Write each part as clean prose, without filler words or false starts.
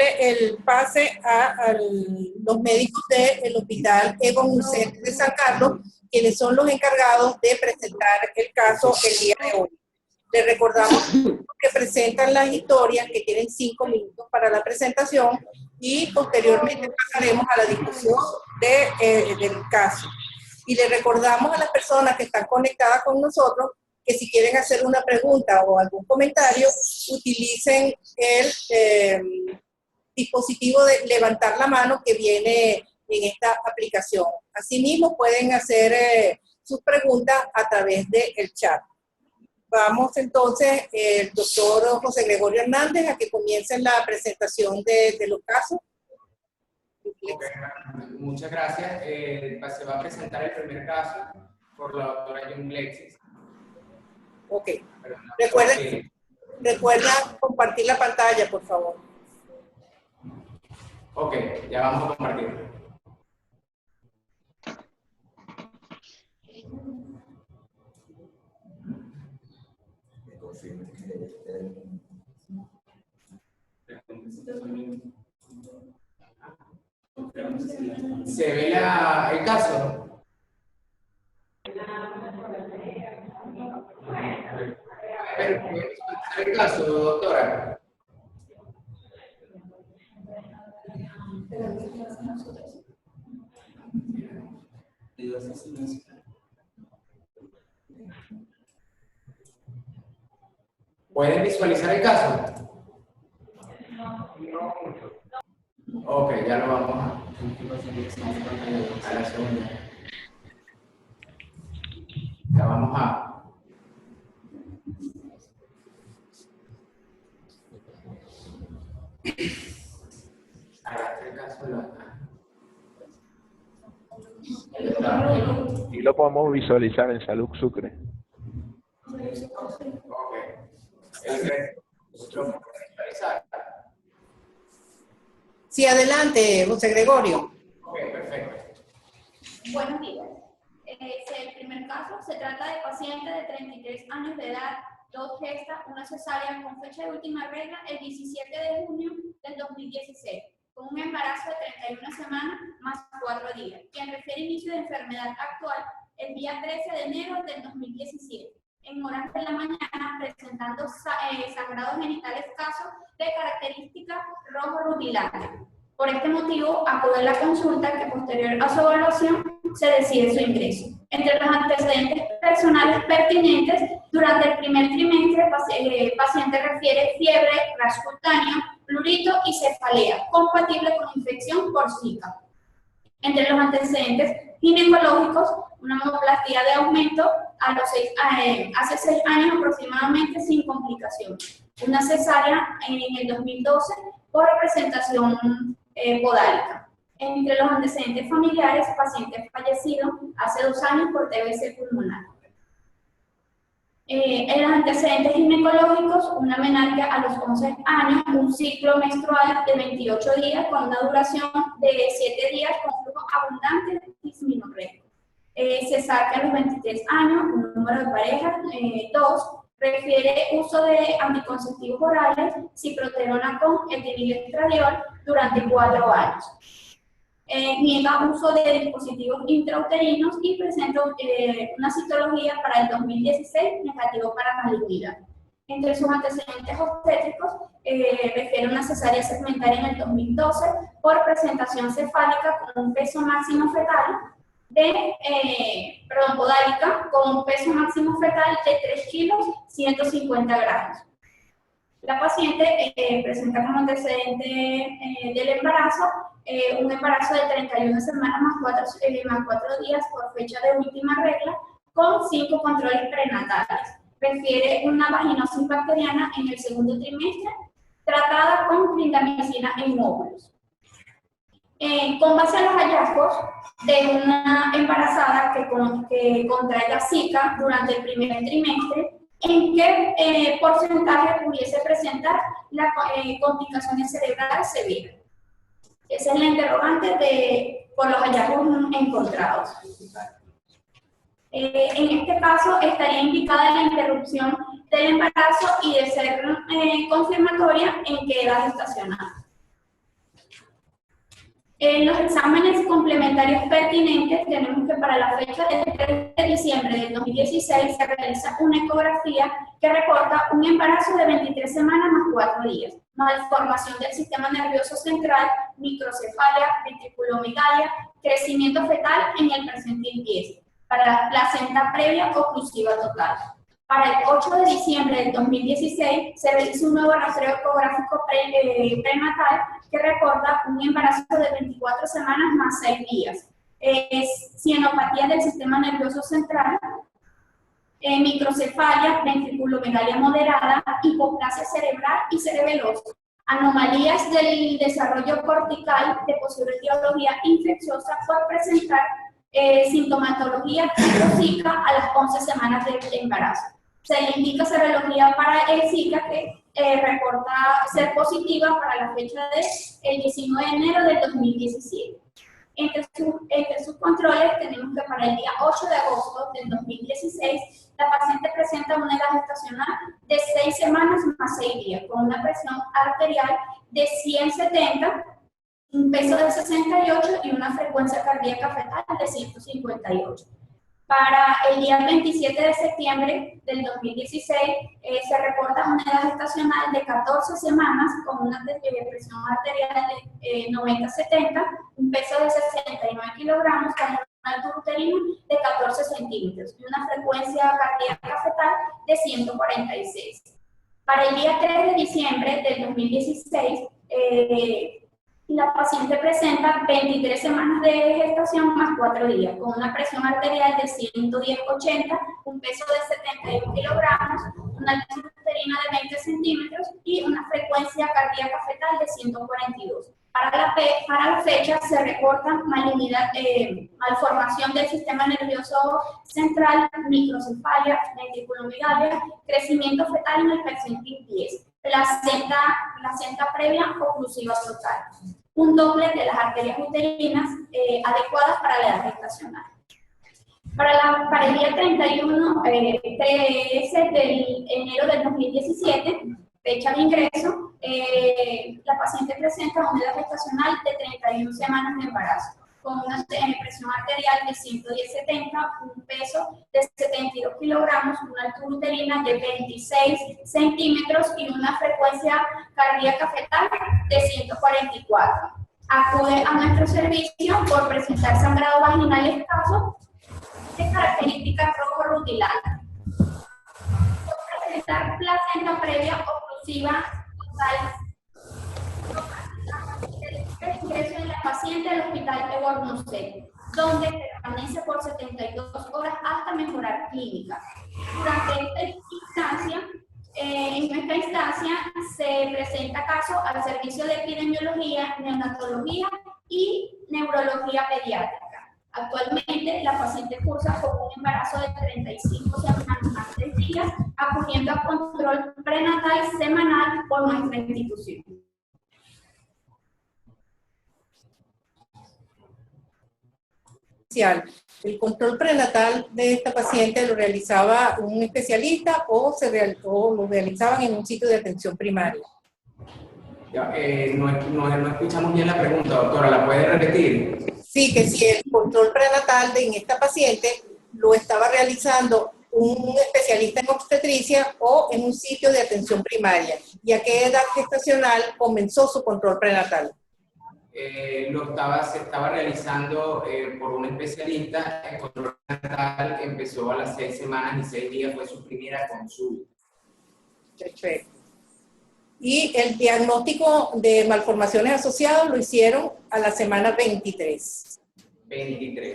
darle el pase a los médicos del Hospital Egon Ucet de San Carlos, quienes son los encargados de presentar el caso el día de hoy. Les recordamos que presentan las historias, que tienen 5 minutos para la presentación, y posteriormente pasaremos a la discusión del caso. Y les recordamos a las personas que están conectadas con nosotros que si quieren hacer una pregunta o algún comentario, utilicen el dispositivo de levantar la mano que viene en esta aplicación. Asimismo, pueden hacer sus preguntas a través del chat. Vamos entonces, el doctor José Gregorio Hernández, a que comiencen la presentación de los casos. Okay. Muchas gracias. Se va a presentar el primer caso por la doctora Jung Lexis. Ok. Recuerda compartir la pantalla, por favor. Ok, ya vamos a compartir. ¿Se ve el caso? ¿El caso, doctora? ¿Pueden visualizar el caso? Ok, ya lo vamos a la segunda. Ya vamos a... el caso de y lo podemos visualizar en Salud Sucre. Ok. ¿Lo podemos visualizar? Sí, adelante, José Gregorio. Ok, perfecto. Buenos días. El primer caso se trata de paciente de 33 años de edad, 2 gestas, una cesárea con fecha de última regla el 17 de junio del 2016, con un embarazo de 31 semanas más 4 días, quien refiere inicio de enfermedad actual el día 13 de enero del 2017, en horas de la mañana, presentando sangrados genitales escasos de característica rojo rutilante. Por este motivo, acude a la consulta que posterior a su evaluación se decide su ingreso. Entre los antecedentes personales pertinentes, durante el primer trimestre, el paciente refiere fiebre, rash cutáneo, prurito y cefalea, compatible con infección por Zika. Entre los antecedentes ginecológicos, una mamoplastia de aumento hace 6 años aproximadamente sin complicaciones. Una cesárea en el 2012 por representación podálica. Entre los antecedentes familiares, paciente fallecido hace 2 años por TBC pulmonar. En los antecedentes ginecológicos, una menarquia a los 11 años, un ciclo menstrual de 28 días con una duración de 7 días con flujo abundante de disminución. Cesárea a los 23 años, un número de parejas, 2, refiere uso de anticonceptivos orales, ciproterona con etililiestradiol durante 4 años. Niega uso de dispositivos intrauterinos y presenta una citología para el 2016 negativo para malignidad. Entre sus antecedentes obstétricos, refiere una cesárea segmentaria en el 2012 por presentación cefálica con un peso máximo fetal podálica con un peso máximo fetal de 3 kilos 150 gramos. La paciente presenta como antecedente del embarazo un embarazo de 31 semanas más 4 días por fecha de última regla con 5 controles prenatales. Refiere una vaginosis bacteriana en el segundo trimestre tratada con clindamicina en óvulos. Con base a los hallazgos de una embarazada que contraiga Zika durante el primer trimestre, ¿en qué porcentaje pudiese presentar las complicaciones cerebrales severas? Esa es la interrogante por los hallazgos encontrados. En este caso, estaría indicada la interrupción del embarazo y de ser confirmatoria en qué edad gestacional. En los exámenes complementarios pertinentes tenemos que para la fecha del 3 de diciembre del 2016 se realiza una ecografía que reporta un embarazo de 23 semanas más 4 días, malformación del sistema nervioso central, microcefalia, ventriculomegalia, crecimiento fetal en el presentil 10, para la placenta previa oclusiva total. Para el 8 de diciembre del 2016 se realiza un nuevo rastreo ecográfico prenatal que reporta un embarazo de 24 semanas más 6 días. Cianopatía del sistema nervioso central, microcefalia, ventriculomegalia moderada, hipoplasia cerebral y cerebelosa. Anomalías del desarrollo cortical de posible etiología infecciosa por presentar sintomatología tipo Zika a las 11 semanas de embarazo. Se le indica serología para el Zika que reporta ser positiva para la fecha del 19 de enero del 2017. Entre sus controles tenemos que para el día 8 de agosto del 2016 la paciente presenta una edad gestacional de 6 semanas más 6 días con una presión arterial de 170, un peso de 68 y una frecuencia cardíaca fetal de 158. Para el día 27 de septiembre del 2016 se reporta una edad gestacional de 14 semanas con una presión arterial de 90-70, un peso de 69 kilogramos con una altura uterina de 14 centímetros y una frecuencia cardíaca fetal de 146. Para el día 3 de diciembre del 2016, la paciente presenta 23 semanas de gestación más 4 días, con una presión arterial de 110-80, un peso de 71 kilogramos, una altura uterina de 20 centímetros y una frecuencia cardíaca fetal de 142. Para la fecha se reporta malignidad, malformación del sistema nervioso central, microcefalia, ventriculomegalia, crecimiento fetal en el percentil 10. Placenta previa oclusiva total. Un doble de las arterias uterinas adecuadas para la edad gestacional. Para el día 13 de enero del 2017, fecha de ingreso, la paciente presenta una edad gestacional de 31 semanas de embarazo, con una presión arterial de 110-70, un peso de 72 kilogramos, una altura uterina de 26 centímetros y una frecuencia cardíaca fetal de 144. Acude a nuestro servicio por presentar sangrado vaginal escaso de características rojo-rutilante. Por presentar placenta previa oclusiva total. El ingreso de la paciente al hospital de Bornocet, donde permanece por 72 horas hasta mejorar clínica. Durante esta instancia se presenta caso al servicio de epidemiología, neonatología y neurología pediátrica. Actualmente la paciente cursa con un embarazo de 35 semanas más 3 días, acudiendo a control prenatal semanal por nuestra institución. ¿El control prenatal de esta paciente lo realizaba un especialista o lo realizaban en un sitio de atención primaria? No escuchamos bien la pregunta, doctora, ¿la puede repetir? Sí, que si el control prenatal en esta paciente lo estaba realizando un especialista en obstetricia o en un sitio de atención primaria. ¿Y a qué edad gestacional comenzó su control prenatal? Se estaba realizando por un especialista. El control prenatal empezó a las 6 semanas y 6 días fue su primera consulta. Perfecto. Y el diagnóstico de malformaciones asociadas lo hicieron a la semana 23.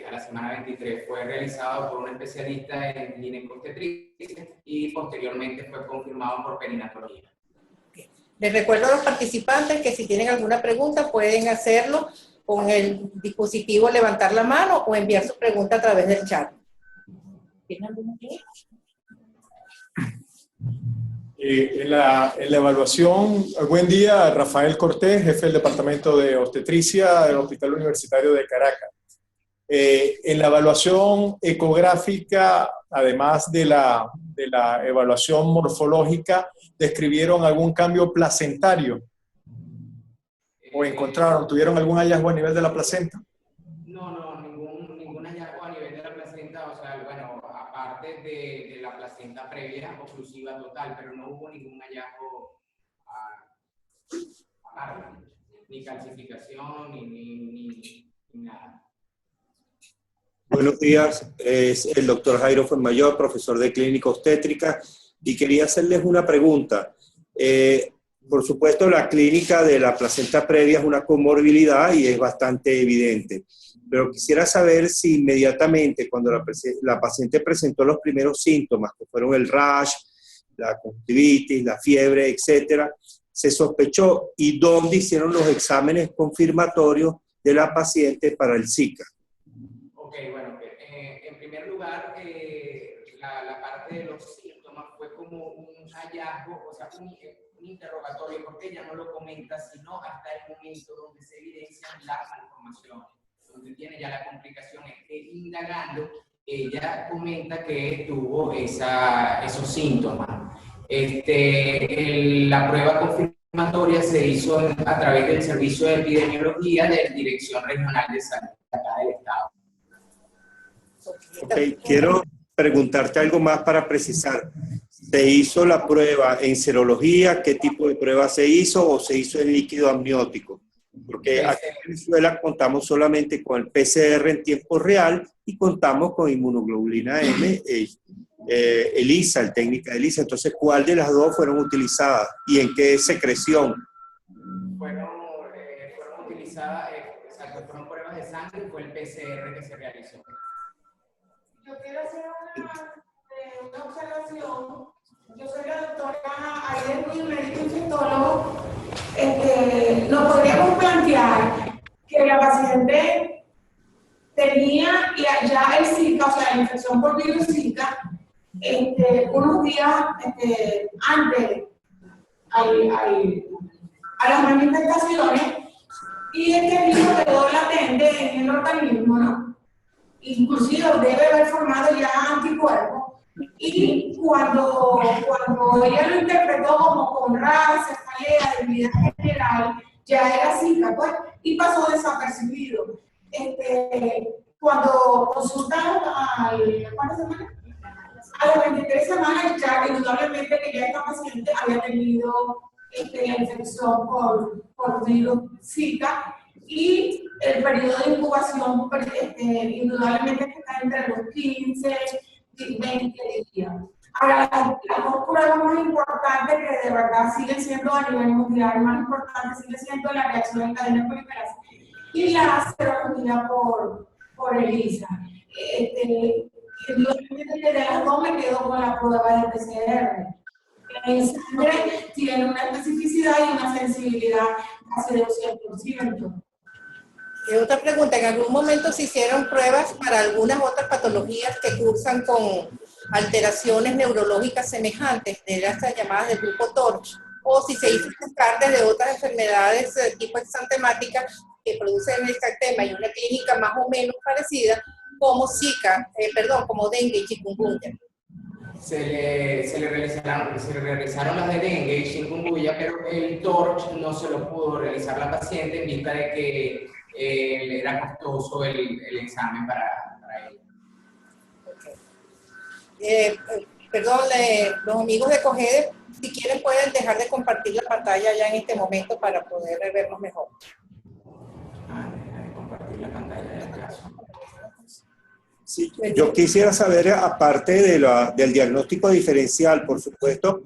A la semana 23 fue realizado por un especialista en ginecobstetricia y posteriormente fue confirmado por perinatología. Les recuerdo a los participantes que si tienen alguna pregunta pueden hacerlo con el dispositivo levantar la mano o enviar su pregunta a través del chat. ¿Tienen alguna pregunta? En la evaluación, buen día, Rafael Cortés, jefe del Departamento de Obstetricia del Hospital Universitario de Caracas. En la evaluación ecográfica, además de la evaluación morfológica, ¿describieron algún cambio placentario? ¿O encontraron, tuvieron algún hallazgo a nivel de la placenta? No, ningún hallazgo a nivel de la placenta, o sea, bueno, aparte de la placenta previa, oclusiva total, pero no hubo ningún hallazgo aparte, ni calcificación, ni nada. Buenos días, es el doctor Jairo Fuenmayor, profesor de clínica obstétrica, y quería hacerles una pregunta. Por supuesto, la clínica de la placenta previa es una comorbilidad y es bastante evidente, pero quisiera saber si inmediatamente cuando la paciente presentó los primeros síntomas, que fueron el rash, la conjuntivitis, la fiebre, etcétera, se sospechó y dónde hicieron los exámenes confirmatorios de la paciente para el Zika. Ok, bueno, en primer lugar, la parte de los síntomas fue como un hallazgo, o sea, un interrogatorio, porque ella no lo comenta, sino hasta el momento donde se evidencian las malformaciones, donde tiene ya la complicación, es que indagando, ella comenta que tuvo esos síntomas. La prueba confirmatoria se hizo a través del Servicio de Epidemiología de la Dirección Regional de Salud acá del Estado. Ok, quiero preguntarte algo más para precisar. ¿Se hizo la prueba en serología? ¿Qué tipo de prueba se hizo o se hizo en líquido amniótico? Porque aquí en Venezuela contamos solamente con el PCR en tiempo real y contamos con inmunoglobulina M, ELISA, el técnica de ELISA. Entonces, ¿cuál de las dos fueron utilizadas y en qué secreción? Fueron utilizadas, exacto, fueron pruebas de sangre y fue el PCR que se realizó. Yo quiero hacer una observación. Yo soy la doctora Aide Ruiz, médico infectólogo. Nos podríamos plantear que la paciente tenía ya el Zika, o sea, la infección por virus Zika, unos días antes a las manifestaciones, y este virus quedó latente en el organismo, ¿no? Inclusive debe haber formado ya anticuerpos, y cuando ella lo interpretó como con rash, cefalea, debilidad general, ya era Zika, pues, y pasó desapercibido. Cuando consultamos ¿cuántas semanas? A las 23 semanas, ya indudablemente que ya esta paciente había tenido la infección por virus Zika, y el periodo de incubación indudablemente está entre los 15 y 20 días. Ahora, las dos pruebas más importantes que de verdad siguen siendo a nivel mundial, más importante sigue siendo la reacción en cadena polimerasa y la serología por ELISA. Indudablemente de las dos me quedo con la prueba de PCR. En sangre tiene una especificidad y una sensibilidad casi de 200%. Y otra pregunta, ¿en algún momento se hicieron pruebas para algunas otras patologías que cursan con alteraciones neurológicas semejantes de las llamadas del grupo TORCH? O si se hizo descartes de otras enfermedades de tipo exantemática que producen el exantema y una clínica más o menos parecida, como Zika, como dengue y chikungunya. Se le realizaron las de dengue y chikungunya, pero el TORCH no se lo pudo realizar la paciente en vista de que era costoso el examen para ella. Okay. Los amigos de COGEDE, si quieren pueden dejar de compartir la pantalla ya en este momento para poder vernos mejor. Dejar de compartir la pantalla del caso. Sí, yo quisiera saber, aparte del diagnóstico diferencial, por supuesto,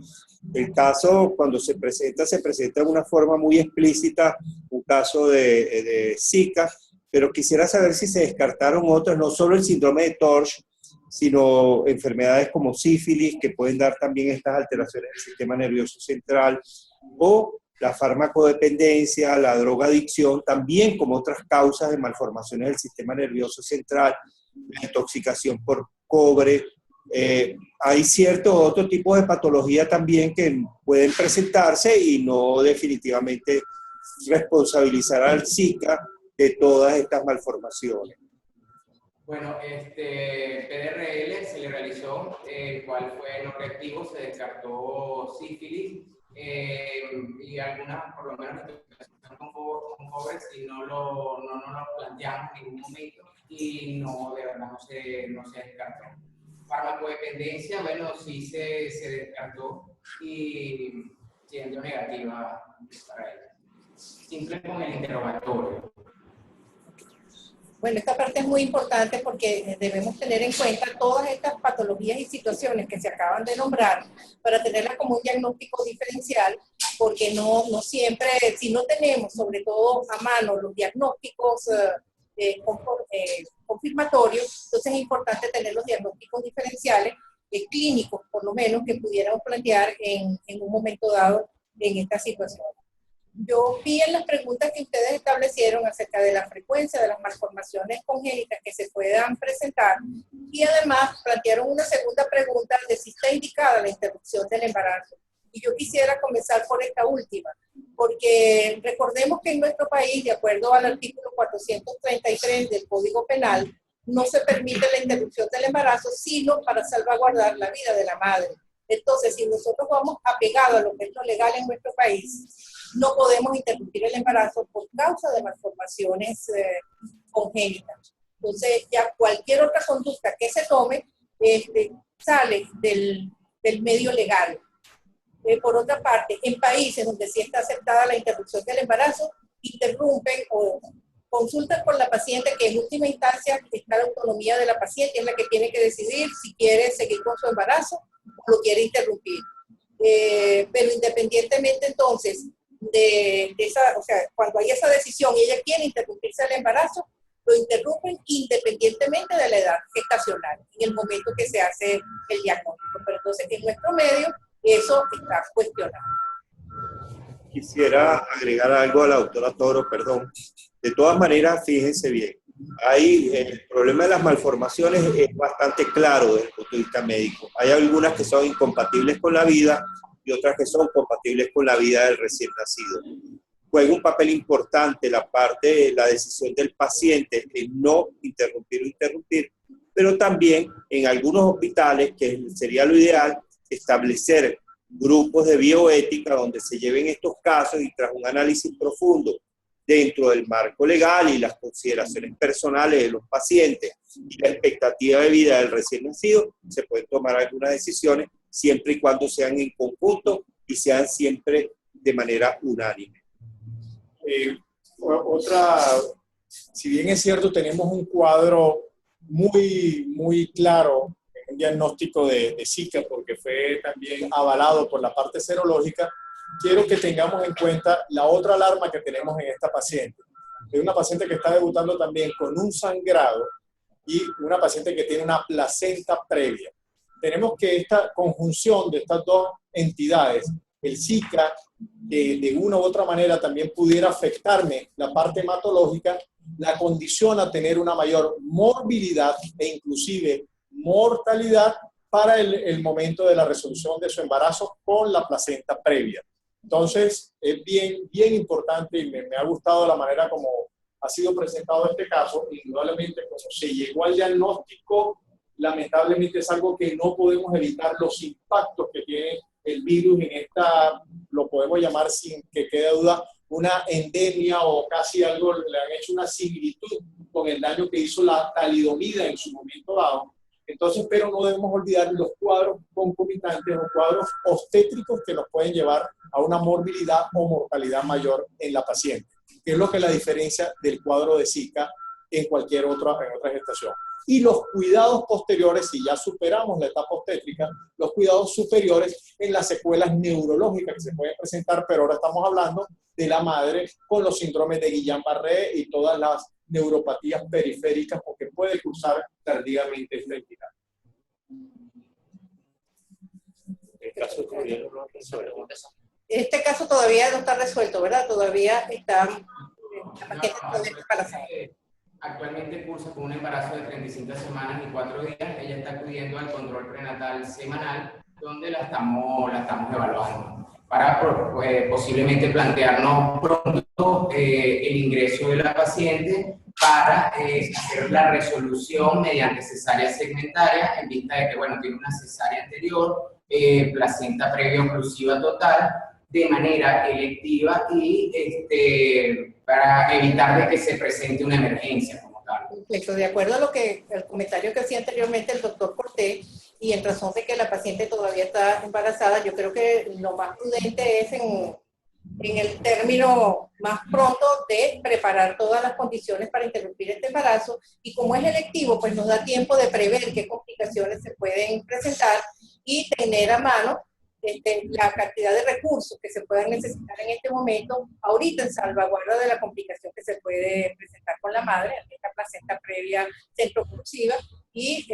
el caso cuando se presenta de una forma muy explícita, un caso de Zika, pero quisiera saber si se descartaron otros, no solo el síndrome de TORCH, sino enfermedades como sífilis, que pueden dar también estas alteraciones del sistema nervioso central, o la farmacodependencia, la drogadicción, también como otras causas de malformaciones del sistema nervioso central, la intoxicación por cobre. Hay ciertos otros tipos de patología también que pueden presentarse y no definitivamente responsabilizar al Zika de todas estas malformaciones. Bueno, PDRL se le realizó, el cual fue no reactivo, se descartó sífilis y algunas, por lo menos, con cover, si no lo planteamos en ningún momento y no, de verdad, no se descartó. Farmacodependencia, bueno, sí se descartó y siendo negativa para ella. Simple con el interrogatorio. Bueno, esta parte es muy importante porque debemos tener en cuenta todas estas patologías y situaciones que se acaban de nombrar para tenerlas como un diagnóstico diferencial, porque no siempre, si no tenemos sobre todo a mano los diagnósticos confirmatorios, entonces es importante tener los diagnósticos diferenciales, clínicos por lo menos, que pudiéramos plantear en un momento dado en esta situación. Yo vi en las preguntas que ustedes establecieron acerca de la frecuencia de las malformaciones congénitas que se puedan presentar y además plantearon una segunda pregunta de si está indicada la interrupción del embarazo. Y yo quisiera comenzar por esta última, porque recordemos que en nuestro país, de acuerdo al artículo 433 del Código Penal, no se permite la interrupción del embarazo, sino para salvaguardar la vida de la madre. Entonces, si nosotros vamos apegados a lo que es lo legal en nuestro país, no podemos interrumpir el embarazo por causa de malformaciones congénitas. Entonces, ya cualquier otra conducta que se tome sale del medio legal. Por otra parte, en países donde sí está aceptada la interrupción del embarazo, interrumpen o consultan con la paciente, que en última instancia está la autonomía de la paciente, es la que tiene que decidir si quiere seguir con su embarazo o lo quiere interrumpir. Pero independientemente entonces de esa, o sea, cuando hay esa decisión y ella quiere interrumpirse el embarazo, lo interrumpen independientemente de la edad gestacional, en el momento que se hace el diagnóstico. Pero entonces en nuestro medio eso está cuestionado. Quisiera agregar algo a la doctora Toro, perdón. De todas maneras, fíjense bien, el problema de las malformaciones es bastante claro desde el punto de vista médico. Hay algunas que son incompatibles con la vida y otras que son compatibles con la vida del recién nacido. Juega un papel importante la parte de la decisión del paciente en no interrumpir o interrumpir, pero también en algunos hospitales, que sería lo ideal, establecer grupos de bioética donde se lleven estos casos y tras un análisis profundo dentro del marco legal y las consideraciones personales de los pacientes y la expectativa de vida del recién nacido, se pueden tomar algunas decisiones siempre y cuando sean en conjunto y sean siempre de manera unánime. Si bien es cierto, tenemos un cuadro muy claro, un diagnóstico de Zika, porque fue también avalado por la parte serológica, quiero que tengamos en cuenta la otra alarma que tenemos en esta paciente. Es una paciente que está debutando también con un sangrado y una paciente que tiene una placenta previa. Tenemos que esta conjunción de estas dos entidades, el Zika, que de una u otra manera también pudiera afectarme la parte hematológica, la condiciona a tener una mayor morbilidad e inclusive mortalidad para el momento de la resolución de su embarazo con la placenta previa. Entonces, es bien importante y me ha gustado la manera como ha sido presentado este caso. Indudablemente, como se llegó al diagnóstico, lamentablemente es algo que no podemos evitar los impactos que tiene el virus en esta, lo podemos llamar sin que quede duda, una endemia o casi algo, le han hecho una similitud con el daño que hizo la talidomida en su momento dado. Entonces, pero no debemos olvidar los cuadros concomitantes o cuadros obstétricos que nos pueden llevar a una morbilidad o mortalidad mayor en la paciente, que es lo que la diferencia del cuadro de Zika en cualquier otra gestación. Y los cuidados posteriores, si ya superamos la etapa obstétrica, los cuidados superiores en las secuelas neurológicas que se pueden presentar, pero ahora estamos hablando de la madre con los síndromes de Guillain-Barré y todas las neuropatías periféricas, porque puede cursar tardíamente esta entidad. Este caso todavía no está resuelto, ¿verdad? Todavía está la paciente embarazada. Actualmente cursa con un embarazo de 35 semanas y 4 días. Ella está acudiendo al control prenatal semanal, donde la estamos evaluando para posiblemente plantearnos pronto el ingreso de la paciente para hacer la resolución mediante cesárea segmentaria, en vista de que, bueno, tiene una cesárea anterior, placenta previa oclusiva total, de manera electiva y para evitar de que se presente una emergencia como tal. Perfecto, de acuerdo a lo que el comentario que hacía anteriormente el doctor Cortés, y en razón de que la paciente todavía está embarazada, yo creo que lo más prudente es en el término más pronto de preparar todas las condiciones para interrumpir este embarazo, y como es electivo, pues nos da tiempo de prever qué complicaciones se pueden presentar y tener a mano la cantidad de recursos que se puedan necesitar en este momento, ahorita en salvaguarda de la complicación que se puede presentar con la madre, esta placenta previa centrooclusiva y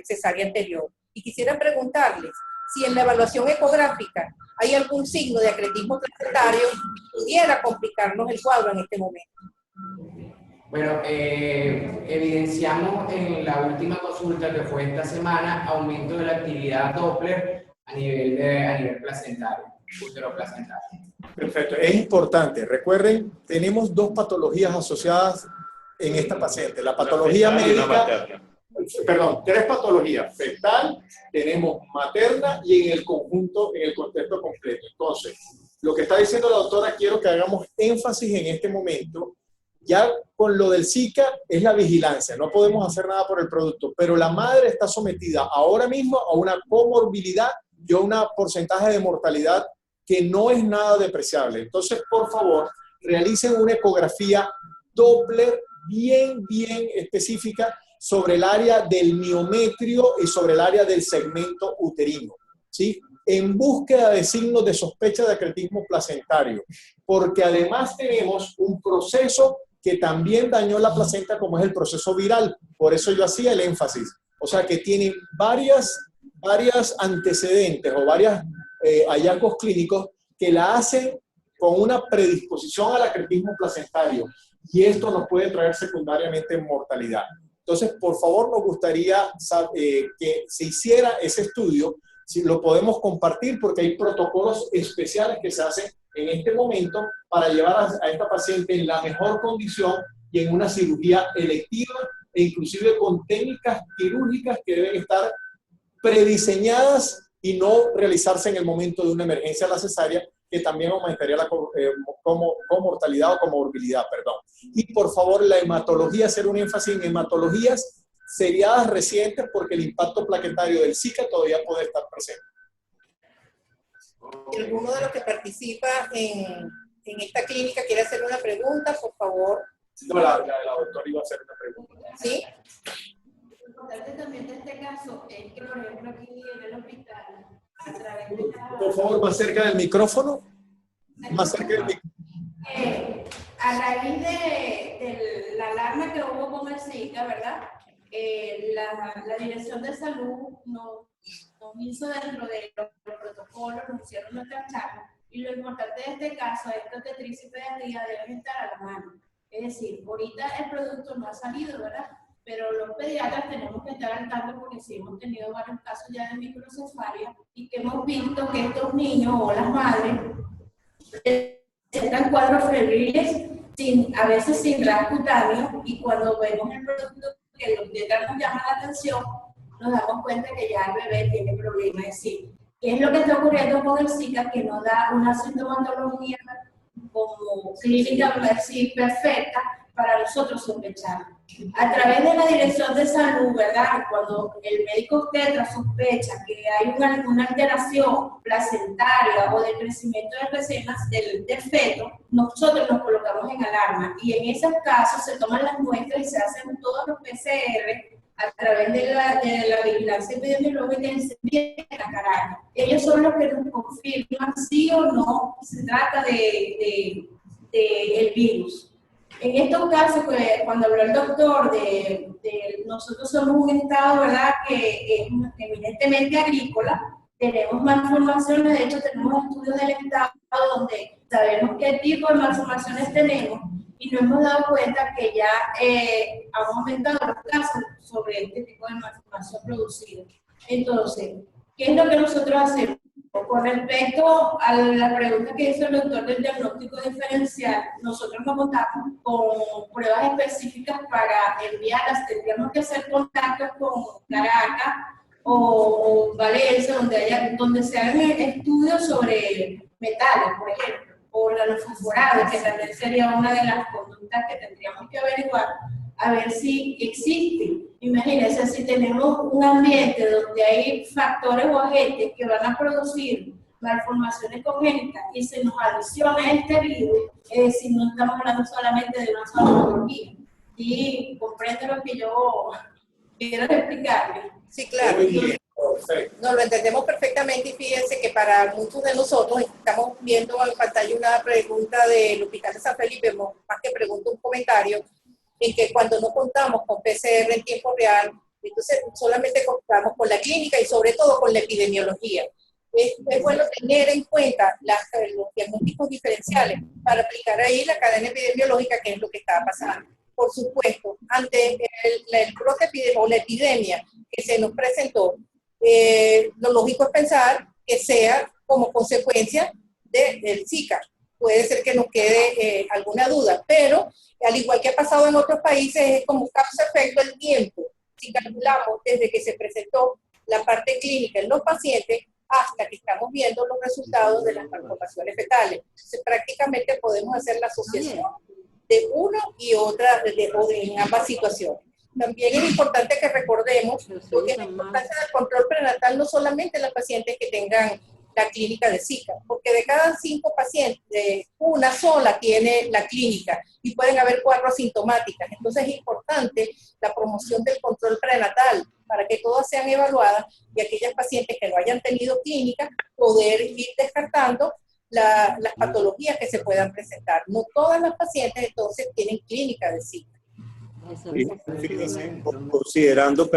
cesárea anterior. Y quisiera preguntarles si en la evaluación ecográfica hay algún signo de acretismo placentario que pudiera complicarnos el cuadro en este momento. Bueno, evidenciamos en la última consulta que fue esta semana aumento de la actividad Doppler a nivel placentario, útero-placentario. Perfecto, es importante. Recuerden, tenemos dos patologías asociadas en esta paciente. La patología médica, perdón, tres patologías: fetal, tenemos materna y en el conjunto, en el contexto completo. Entonces, lo que está diciendo la doctora, quiero que hagamos énfasis en este momento. Ya con lo del Zika es la vigilancia, no podemos hacer nada por el producto, pero la madre está sometida ahora mismo a una comorbilidad y a un porcentaje de mortalidad que no es nada despreciable. Entonces, por favor, realicen una ecografía Doppler bien específica sobre el área del miometrio y sobre el área del segmento uterino, ¿sí? En búsqueda de signos de sospecha de acretismo placentario, porque además tenemos un proceso que también dañó la placenta, como es el proceso viral. Por eso yo hacía el énfasis. O sea, que tiene varias antecedentes o varios hallazgos clínicos que la hacen con una predisposición al acretismo placentario. Y esto nos puede traer secundariamente mortalidad. Entonces, por favor, nos gustaría que se hiciera ese estudio. Si lo podemos compartir, porque hay protocolos especiales que se hacen en este momento para llevar a esta paciente en la mejor condición y en una cirugía electiva e inclusive con técnicas quirúrgicas que deben estar prediseñadas y no realizarse en el momento de una emergencia a la cesárea, que también aumentaría la comortalidad o comorbilidad, perdón. Y por favor, la hematología, hacer un énfasis en hematologías seriadas recientes, porque el impacto plaquetario del Zika todavía puede estar presente. ¿Alguno de los que participa en esta clínica quiere hacer una pregunta, por favor? No, la doctora iba a hacer una pregunta. ¿Sí? Lo importante también de este caso es que, por ejemplo, aquí en el hospital, a través de la... Por favor, más cerca del micrófono. Más cerca del micrófono. A raíz de la alarma que hubo con el Zika, ¿verdad? La Dirección de Salud nos hizo dentro de los protocolos, nos hicieron nuestra charla, y lo importante de este caso es que obstetricia y pediatría deben estar a la mano. Es decir, ahorita el producto no ha salido, ¿verdad? Pero los pediatras tenemos que estar al tanto, porque sí hemos tenido varios casos ya de microcefalia y que hemos visto que estos niños o las madres presentan cuadros febriles a veces sin ras cutáneo, y cuando vemos el producto que los pediatras nos llama la atención, nos damos cuenta que ya el bebé tiene problemas. Es decir, ¿qué es lo que está ocurriendo con el Zika? Que nos da una sintomatología como clínica perfecta para nosotros sospechar. A través de la Dirección de Salud, ¿verdad? Cuando el médico obstetra sospecha que hay una alteración placentaria o de crecimiento de recetas del feto, nosotros nos colocamos en alarma, y en esos casos se toman las muestras y se hacen todos los PCR a través de la vigilancia epidemiológica y se envían a Caracas. Ellos son los que nos confirman si o no se trata de el virus. En estos casos, cuando habló el doctor nosotros somos un estado, ¿verdad?, que es eminentemente agrícola, tenemos malformaciones. De hecho tenemos estudios del estado donde sabemos qué tipo de malformaciones tenemos, y nos hemos dado cuenta que ya han aumentado los casos sobre este tipo de malformación producida. Entonces, ¿qué es lo que nosotros hacemos? Con respecto a la pregunta que hizo el doctor del diagnóstico diferencial, nosotros nos contamos con pruebas específicas para enviarlas. Tendríamos que hacer contactos con Caracas o Valencia, donde se hagan estudios sobre metales, por ejemplo, o nanofosforados, que también sería una de las conductas que tendríamos que averiguar, a ver si existe. Imagínense, si tenemos un ambiente donde hay factores o agentes que van a producir malformaciones congénitas y se nos adiciona este virus, es decir, no estamos hablando solamente de una sola patología. Y comprende lo que yo quiero explicarle. Sí, claro. No, lo entendemos perfectamente y fíjense que para muchos de nosotros, estamos viendo en pantalla una pregunta del Hospital de San Felipe, más que pregunta, un comentario, en que cuando no contamos con PCR en tiempo real, entonces solamente contamos con la clínica y sobre todo con la epidemiología. Es bueno tener en cuenta los diagnósticos diferenciales para aplicar ahí la cadena epidemiológica, que es lo que está pasando. Por supuesto, ante el brote o la epidemia que se nos presentó, lo lógico es pensar que sea como consecuencia del Zika. Puede ser que nos quede alguna duda, pero al igual que ha pasado en otros países, es como causa-efecto el tiempo. Si calculamos desde que se presentó la parte clínica en los pacientes hasta que estamos viendo los resultados de las malformaciones fetales. Entonces, prácticamente podemos hacer la asociación de una y otra, en ambas situaciones. También es importante que recordemos lo que es la importancia del control prenatal, no solamente en las pacientes que tengan la clínica de Zika, porque de cada 5 pacientes, una sola tiene la clínica y pueden haber 4 asintomáticas. Entonces es importante la promoción del control prenatal para que todas sean evaluadas y aquellas pacientes que no hayan tenido clínica, poder ir descartando las patologías que se puedan presentar. No todas las pacientes entonces tienen clínica de Zika. Fíjense, considerando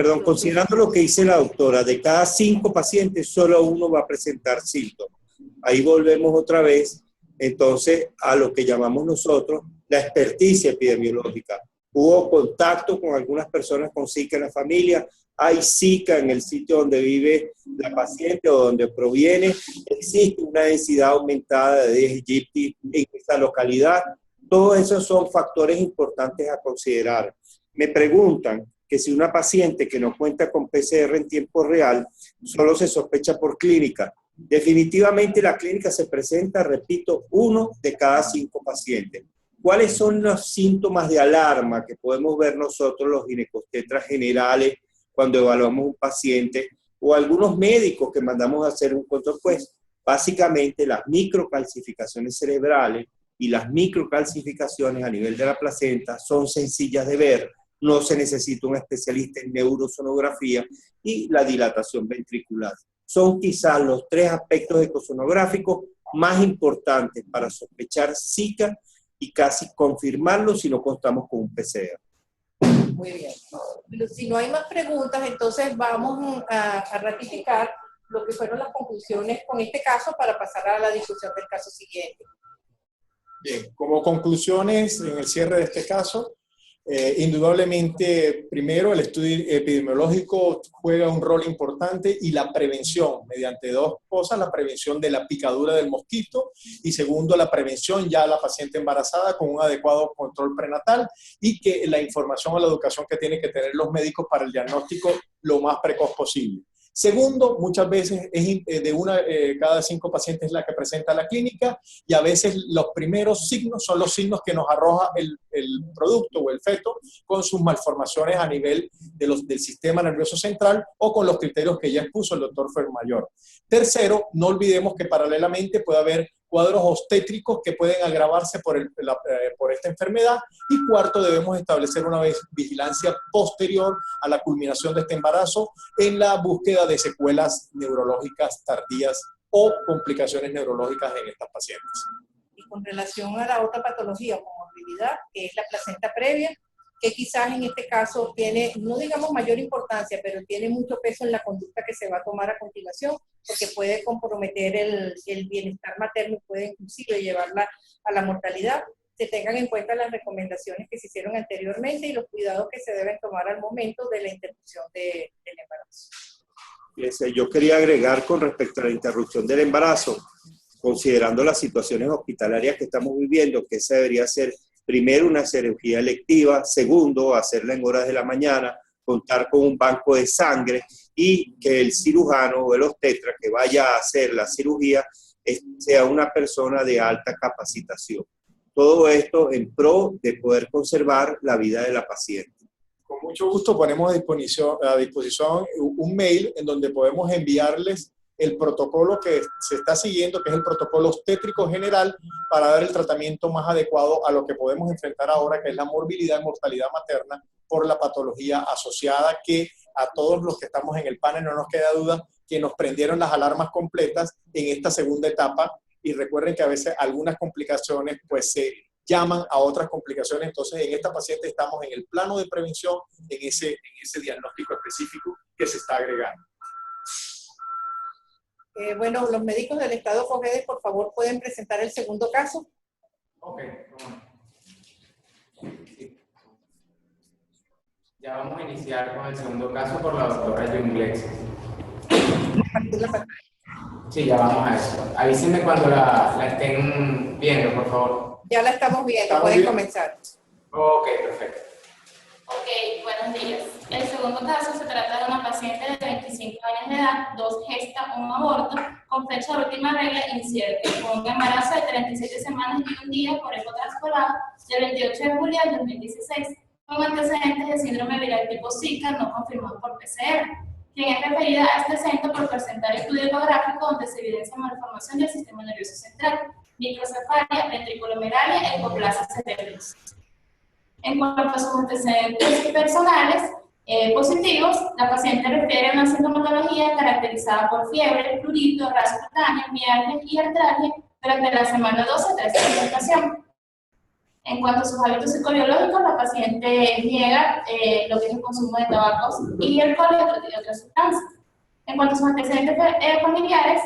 lo que dice la doctora, de cada 5 pacientes, solo uno va a presentar síntomas. Ahí volvemos otra vez, entonces, a lo que llamamos nosotros la experticia epidemiológica. Hubo contacto con algunas personas con Zika en la familia, hay Zika en el sitio donde vive la paciente o donde proviene, existe una densidad aumentada de Aedes aegypti en esa localidad. Todos esos son factores importantes a considerar. Me preguntan que si una paciente que no cuenta con PCR en tiempo real, solo se sospecha por clínica. Definitivamente la clínica se presenta, repito, 1 de cada 5 pacientes. ¿Cuáles son los síntomas de alarma que podemos ver nosotros los ginecobstetras generales cuando evaluamos un paciente o algunos médicos que mandamos a hacer un control? Pues básicamente las microcalcificaciones cerebrales y las microcalcificaciones a nivel de la placenta son sencillas de ver, no se necesita un especialista en neurosonografía, y la dilatación ventricular. Son quizás los 3 aspectos ecosonográficos más importantes para sospechar Zika y casi confirmarlo si no contamos con un PCR. Muy bien. Pero si no hay más preguntas, entonces vamos a ratificar lo que fueron las conclusiones con este caso para pasar a la discusión del caso siguiente. Bien, como conclusiones en el cierre de este caso, indudablemente, primero, el estudio epidemiológico juega un rol importante y la prevención, mediante 2 cosas, la prevención de la picadura del mosquito y segundo, la prevención ya a la paciente embarazada con un adecuado control prenatal y que la información o la educación que tienen que tener los médicos para el diagnóstico lo más precoz posible. Segundo, muchas veces es de cada 5 pacientes la que presenta la clínica y a veces los primeros signos son los signos que nos arroja el producto o el feto con sus malformaciones a nivel del sistema nervioso central o con los criterios que ya expuso el doctor Fuenmayor. Tercero, no olvidemos que paralelamente puede haber cuadros obstétricos que pueden agravarse por esta enfermedad. Y cuarto, debemos establecer una vigilancia posterior a la culminación de este embarazo en la búsqueda de secuelas neurológicas tardías o complicaciones neurológicas en estas pacientes. Y con relación a la otra patología o comorbilidad, que es la placenta previa, que quizás en este caso tiene, no digamos mayor importancia, pero tiene mucho peso en la conducta que se va a tomar a continuación, porque puede comprometer el bienestar materno y puede inclusive llevarla a la mortalidad. Se tengan en cuenta las recomendaciones que se hicieron anteriormente y los cuidados que se deben tomar al momento de la interrupción del embarazo. Yo quería agregar con respecto a la interrupción del embarazo, considerando las situaciones hospitalarias que estamos viviendo, que esa debería ser primero una cirugía electiva, segundo, hacerla en horas de la mañana, contar con un banco de sangre y que el cirujano o el obstetra que vaya a hacer la cirugía sea una persona de alta capacitación. Todo esto en pro de poder conservar la vida de la paciente. Con mucho gusto ponemos a disposición un mail en donde podemos enviarles el protocolo que se está siguiendo, que es el protocolo obstétrico general, para dar el tratamiento más adecuado a lo que podemos enfrentar ahora, que es la morbilidad y mortalidad materna por la patología asociada, que a todos los que estamos en el panel no nos queda duda que nos prendieron las alarmas completas en esta segunda etapa. Y recuerden que a veces algunas complicaciones pues se llaman a otras complicaciones. Entonces en esta paciente estamos en el plano de prevención, en ese diagnóstico específico que se está agregando. Bueno, los médicos del estado Cojedes, por favor, pueden presentar el segundo caso. Ok, sí. Ya vamos a iniciar con el segundo caso por la doctora Junglex. Sí, ya vamos a eso. Avísenme cuando la estén viendo, por favor. Ya la estamos viendo, pueden comenzar. Ok, perfecto. Ok, buenos días. El segundo caso se trata de una paciente de 25 años de edad, 2 gestas, 1 aborto, con fecha de última regla incierta, con un embarazo de 37 semanas y 1 día por eco transcolado del 28 de julio del 2016, con antecedentes de síndrome viral tipo Zika no confirmado por PCR, quien es referida a este centro por presentar estudio ecográfico donde se evidencia malformación del sistema nervioso central, microcefalia, ventriculomeralia, ecoplasia cerebrosa. En cuanto a sus antecedentes personales positivos, la paciente refiere a una sintomatología caracterizada por fiebre, prurito, ras cutáneo, mialgia y artralgia durante la semana 12 tras la gestación. En cuanto a sus hábitos psicobiológicos, la paciente niega lo que es el consumo de tabacos y alcohol y otras sustancias. En cuanto a sus antecedentes familiares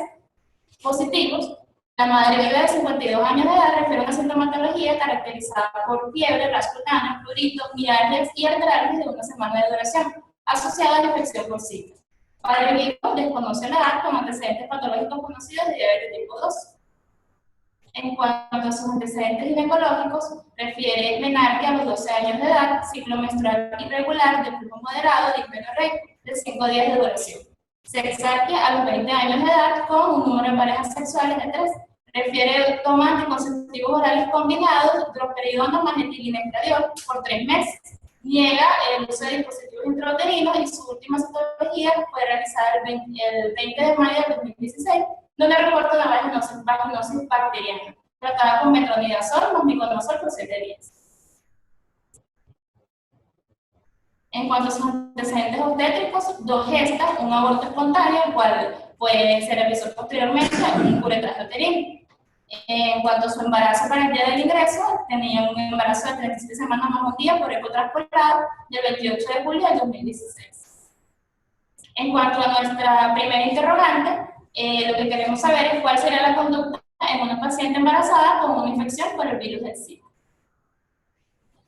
positivos, la madre vive de 52 años de edad refiere a una sintomatología caracterizada por fiebre, ras cutánea, prurito, mialgias y artralgias de 1 semana de duración, asociada a la infección por Zika. Padre vivo desconoce la edad con antecedentes patológicos conocidos de diabetes tipo 2. En cuanto a sus antecedentes ginecológicos, refiere menarquia a los 12 años de edad, ciclo menstrual irregular de flujo moderado de dismenorrea de 5 días de duración. Sexarquia a los 20 años de edad con un número de parejas sexuales de 3. Refiere toma anticonceptivos orales combinados, droperidona, magnetilina y estradiol por 3 meses. Niega el uso de dispositivos intrauterinos y su última citología fue realizada el 20 de mayo de 2016, donde reporta una vaginosis bacteriana, tratada con metronidazol más miconazol por 7 días. En cuanto a sus antecedentes obstétricos, 2 gestas, un aborto espontáneo, el cual se realizó posteriormente un curetaje uterino. En cuanto a su embarazo para el día del ingreso, tenía un embarazo de 37 semanas más 1 día por eco transportado del 28 de julio del 2016. En cuanto a nuestra primera interrogante, lo que queremos saber es cuál sería la conducta en una paciente embarazada con una infección por el virus del Zika.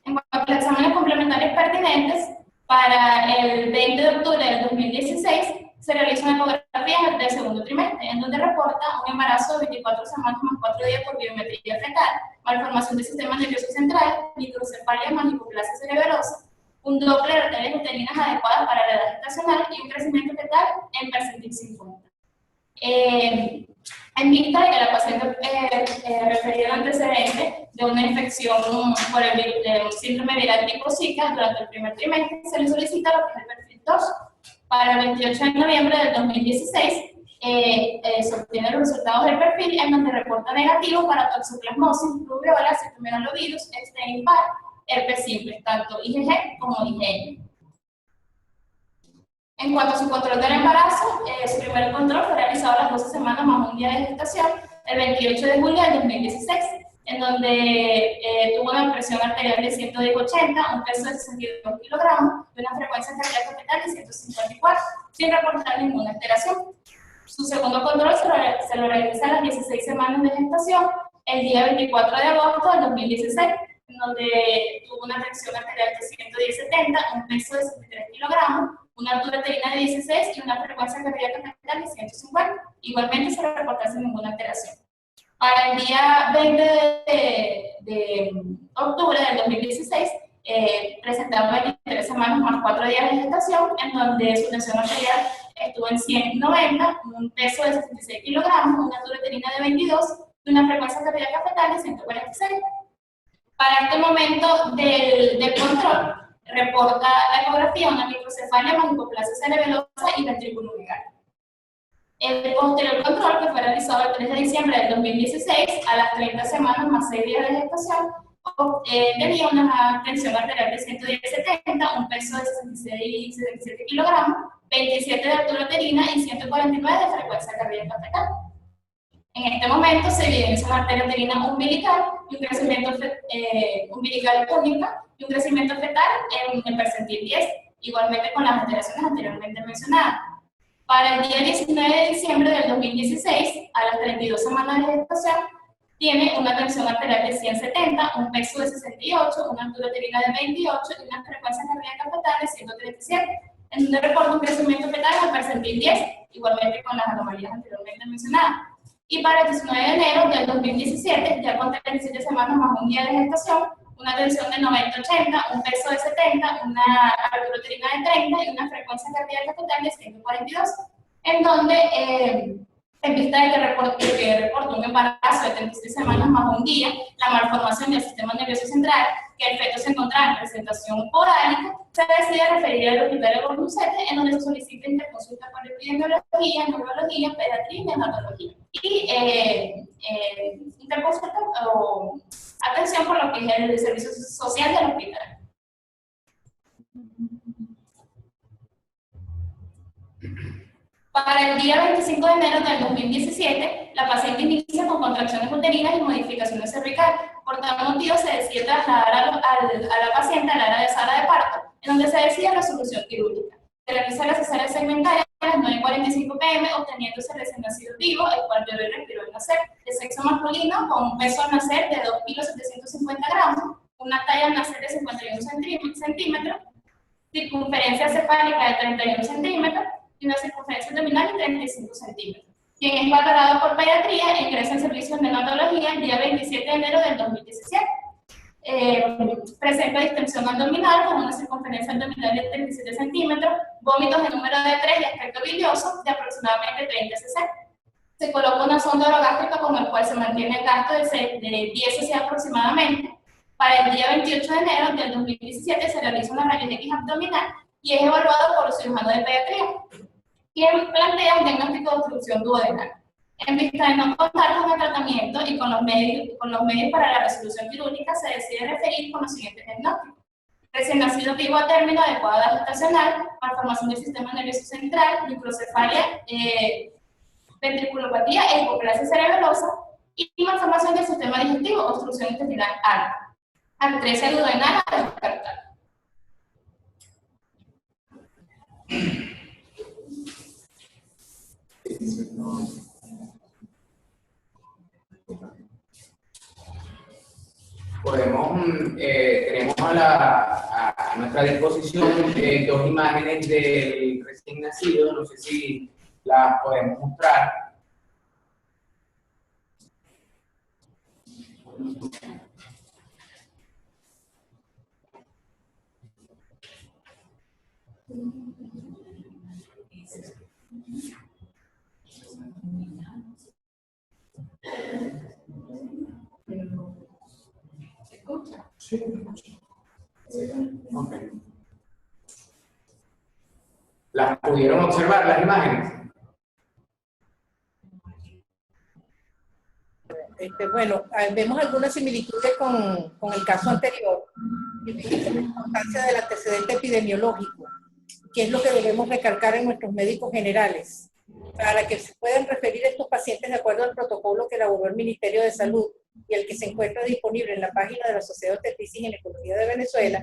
En cuanto a los exámenes complementarios pertinentes, para el 20 de octubre del 2016 se realiza una ecografía del segundo trimestre, en donde reporta un embarazo de 24 semanas más 4 días por biometría fetal, malformación del sistema nervioso central, microcefalia más hipoplasia cerebrosa, un doble de arterias uterinas adecuadas para la edad gestacional y un crecimiento fetal en percentil 50. En vista de que la paciente refería el antecedente de una infección por el virus, de un síndrome viral tipo Zika durante el primer trimestre, se le solicita lo que es el perfil 2. Para el 28 de noviembre del 2016, se obtienen los resultados del perfil en donde reporta negativo para toxoplasmosis, rubiola, citomegalovirus, Epstein-Barr, herpes simple, tanto IgG como IgM. En cuanto a su control del embarazo, su primer control fue realizado a las 12 semanas más 1 día de gestación, el 28 de julio del 2016, en donde tuvo una presión arterial de 110/80, un peso de 62 kilogramos, y una frecuencia cardíaca fetal de 154, sin reportar ninguna alteración. Su segundo control se lo realiza a las 16 semanas de gestación, el día 24 de agosto del 2016, en donde tuvo una presión arterial de 110/70, un peso de 63 kilogramos, una altura uterina de 16 y una frecuencia cardíaca fetal de 150. Igualmente se reporta sin ninguna alteración. Para el día 20 de octubre del 2016, presentaba 23 semanas semanas más 4 días de gestación, en donde su tensión arterial estuvo en 190, un peso de 66 kilogramos, una altura uterina de 22 y una frecuencia cardíaca fetal de 146. Para este momento del control, reporta la ecografía una microcefalia más hipoplasia cerebelosa y ventrículo unical. El posterior control, que fue realizado el 3 de diciembre del 2016, a las 30 semanas más 6 días de gestación, tenía una tensión arterial de 110/70, un peso de 67 kilogramos, 27 de altura uterina y 149 de frecuencia cardíaca fetal. En este momento se evidencia una arteria uterina umbilical y un crecimiento umbilical tónica y un crecimiento fetal en el percentil 10, igualmente con las alteraciones anteriormente mencionadas. Para el día 19 de diciembre del 2016, a las 32 semanas de gestación, tiene una tensión arterial de 170, un peso de 68, una altura uterina de 28 y una frecuencia cardíaca fetal de 137, en donde reporta un crecimiento fetal en el percentil 10, igualmente con las anomalías anteriormente mencionadas. Y para el 19 de enero del 2017, ya con 37 semanas más un día de gestación, una tensión de 90/80, un peso de 70, una altura uterina de 30 y una frecuencia cardíaca fetal de 142, en donde, en vista de que reportó un embarazo de 36 semanas más un día, la malformación del sistema nervioso central, que el feto se encontraba en presentación porálica, se decide referir al hospital de Bornucete, en donde se solicita interconsulta con epidemiología, neurología, pediatría y neonatología. Y interconsulta o atención por lo que es el servicio social del hospital. Para el día 25 de enero del 2017, la paciente inicia con contracciones uterinas y modificaciones cervicales. Por tal motivo, se decide trasladar a la paciente al área de sala de parto, en donde se decide resolución quirúrgica. Se realiza la cesárea segmentaria a las 9:45 p.m., obteniéndose recién nacido vivo, el cual lloró y respiró al nacer, de sexo masculino, con un peso al nacer de 2,750 kg, una talla al nacer de 51 centímetros, circunferencia cefálica de 31 centímetros, y una circunferencia abdominal de 35 centímetros. Quien es valorado por pediatría ingresa en servicio de neonatología el día 27 de enero del 2017. Presenta distensión abdominal con una circunferencia abdominal de 37 centímetros, vómitos de número de 3 y aspecto bilioso de aproximadamente 30 cc. Se coloca una sonda orogástrica con el cual se mantiene el gasto de 10 cc aproximadamente. Para el día 28 de enero del 2017 se realiza una rayos X abdominal y es evaluado por los cirujanos de pediatría, quien plantea un diagnóstico de obstrucción duodenal. En vista de no contar con el tratamiento y con los medios para la resolución quirúrgica, se decide referir con los siguientes diagnósticos: recién nacido vivo a término, adecuada edad gestacional, malformación del sistema nervioso central, microcefalia, ventriculopatía e hipoplasia cerebelosa y malformación del sistema digestivo, obstrucción intestinal alta. Atresia duodenal a descartar. Tenemos a nuestra disposición 2 imágenes del recién nacido, no sé si las podemos mostrar. Sí. Okay. ¿Las pudieron observar las imágenes? Bueno, vemos algunas similitudes con el caso anterior. Y la importancia del antecedente epidemiológico, que es lo que debemos recalcar en nuestros médicos generales, para que se puedan referir a estos pacientes de acuerdo al protocolo que elaboró el Ministerio de Salud y el que se encuentra disponible en la página de la Sociedad de Obstetricia y Ginecología de Venezuela.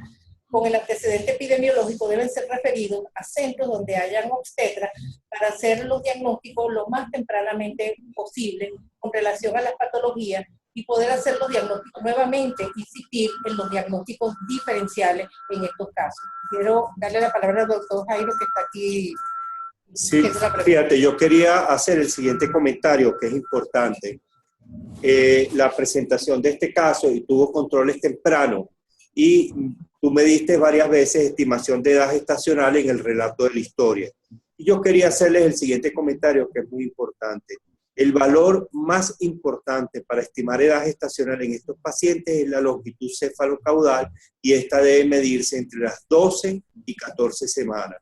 Con el antecedente epidemiológico deben ser referidos a centros donde hayan obstetras para hacer los diagnósticos lo más tempranamente posible con relación a las patologías y poder hacer los diagnósticos nuevamente, insistir en los diagnósticos diferenciales en estos casos. Quiero darle la palabra al doctor Jairo, que está aquí. Sí, fíjate, yo quería hacer el siguiente comentario que es importante. La presentación de este caso y tuvo controles tempranos y tú me diste varias veces estimación de edad gestacional en el relato de la historia. Y yo quería hacerles el siguiente comentario que es muy importante. El valor más importante para estimar edad gestacional en estos pacientes es la longitud cefalocaudal y esta debe medirse entre las 12 y 14 semanas.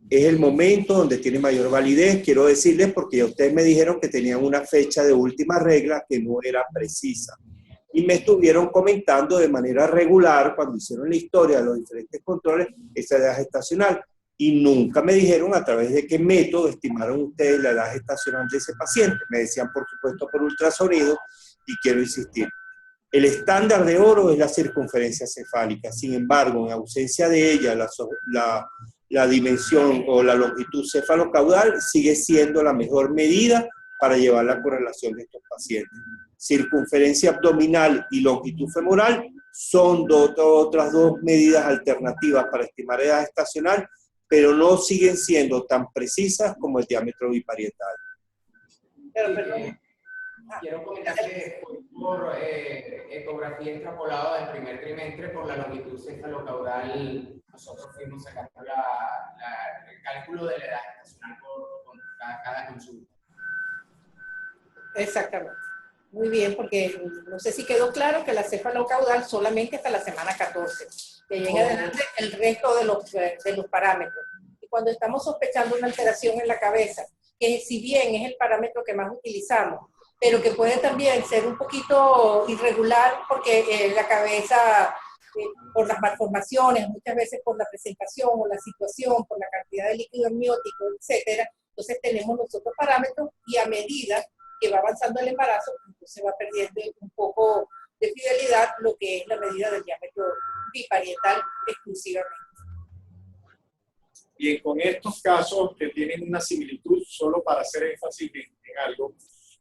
Es el momento donde tiene mayor validez, quiero decirles, porque ya ustedes me dijeron que tenían una fecha de última regla que no era precisa. Y me estuvieron comentando de manera regular, cuando hicieron la historia de los diferentes controles, esa edad gestacional. Y nunca me dijeron a través de qué método estimaron ustedes la edad gestacional de ese paciente. Me decían, por supuesto, por ultrasonido, y quiero insistir. El estándar de oro es la circunferencia cefálica. Sin embargo, en ausencia de ella, la dimensión o la longitud cefalocaudal sigue siendo la mejor medida para llevar la correlación de estos pacientes. Circunferencia abdominal y longitud femoral son otras dos medidas alternativas para estimar edad gestacional, pero no siguen siendo tan precisas como el diámetro biparietal. Quiero comentar que por ecografía extrapolada del primer trimestre por la longitud cefalocaudal, nosotros fuimos sacando el cálculo de la edad gestacional por cada consulta. Exactamente. Muy bien, porque no sé si quedó claro que la cefalocaudal solamente hasta la semana 14. De ahí en adelante el resto de los parámetros. Y cuando estamos sospechando una alteración en la cabeza, que si bien es el parámetro que más utilizamos, pero que puede también ser un poquito irregular porque la cabeza, por las malformaciones, muchas veces por la presentación o la situación, por la cantidad de líquido amniótico, etcétera. Entonces tenemos los otros parámetros y a medida que va avanzando el embarazo, entonces va perdiendo un poco de fidelidad lo que es la medida del diámetro biparietal exclusivamente. Bien, con estos casos que tienen una similitud, solo para hacer énfasis en algo,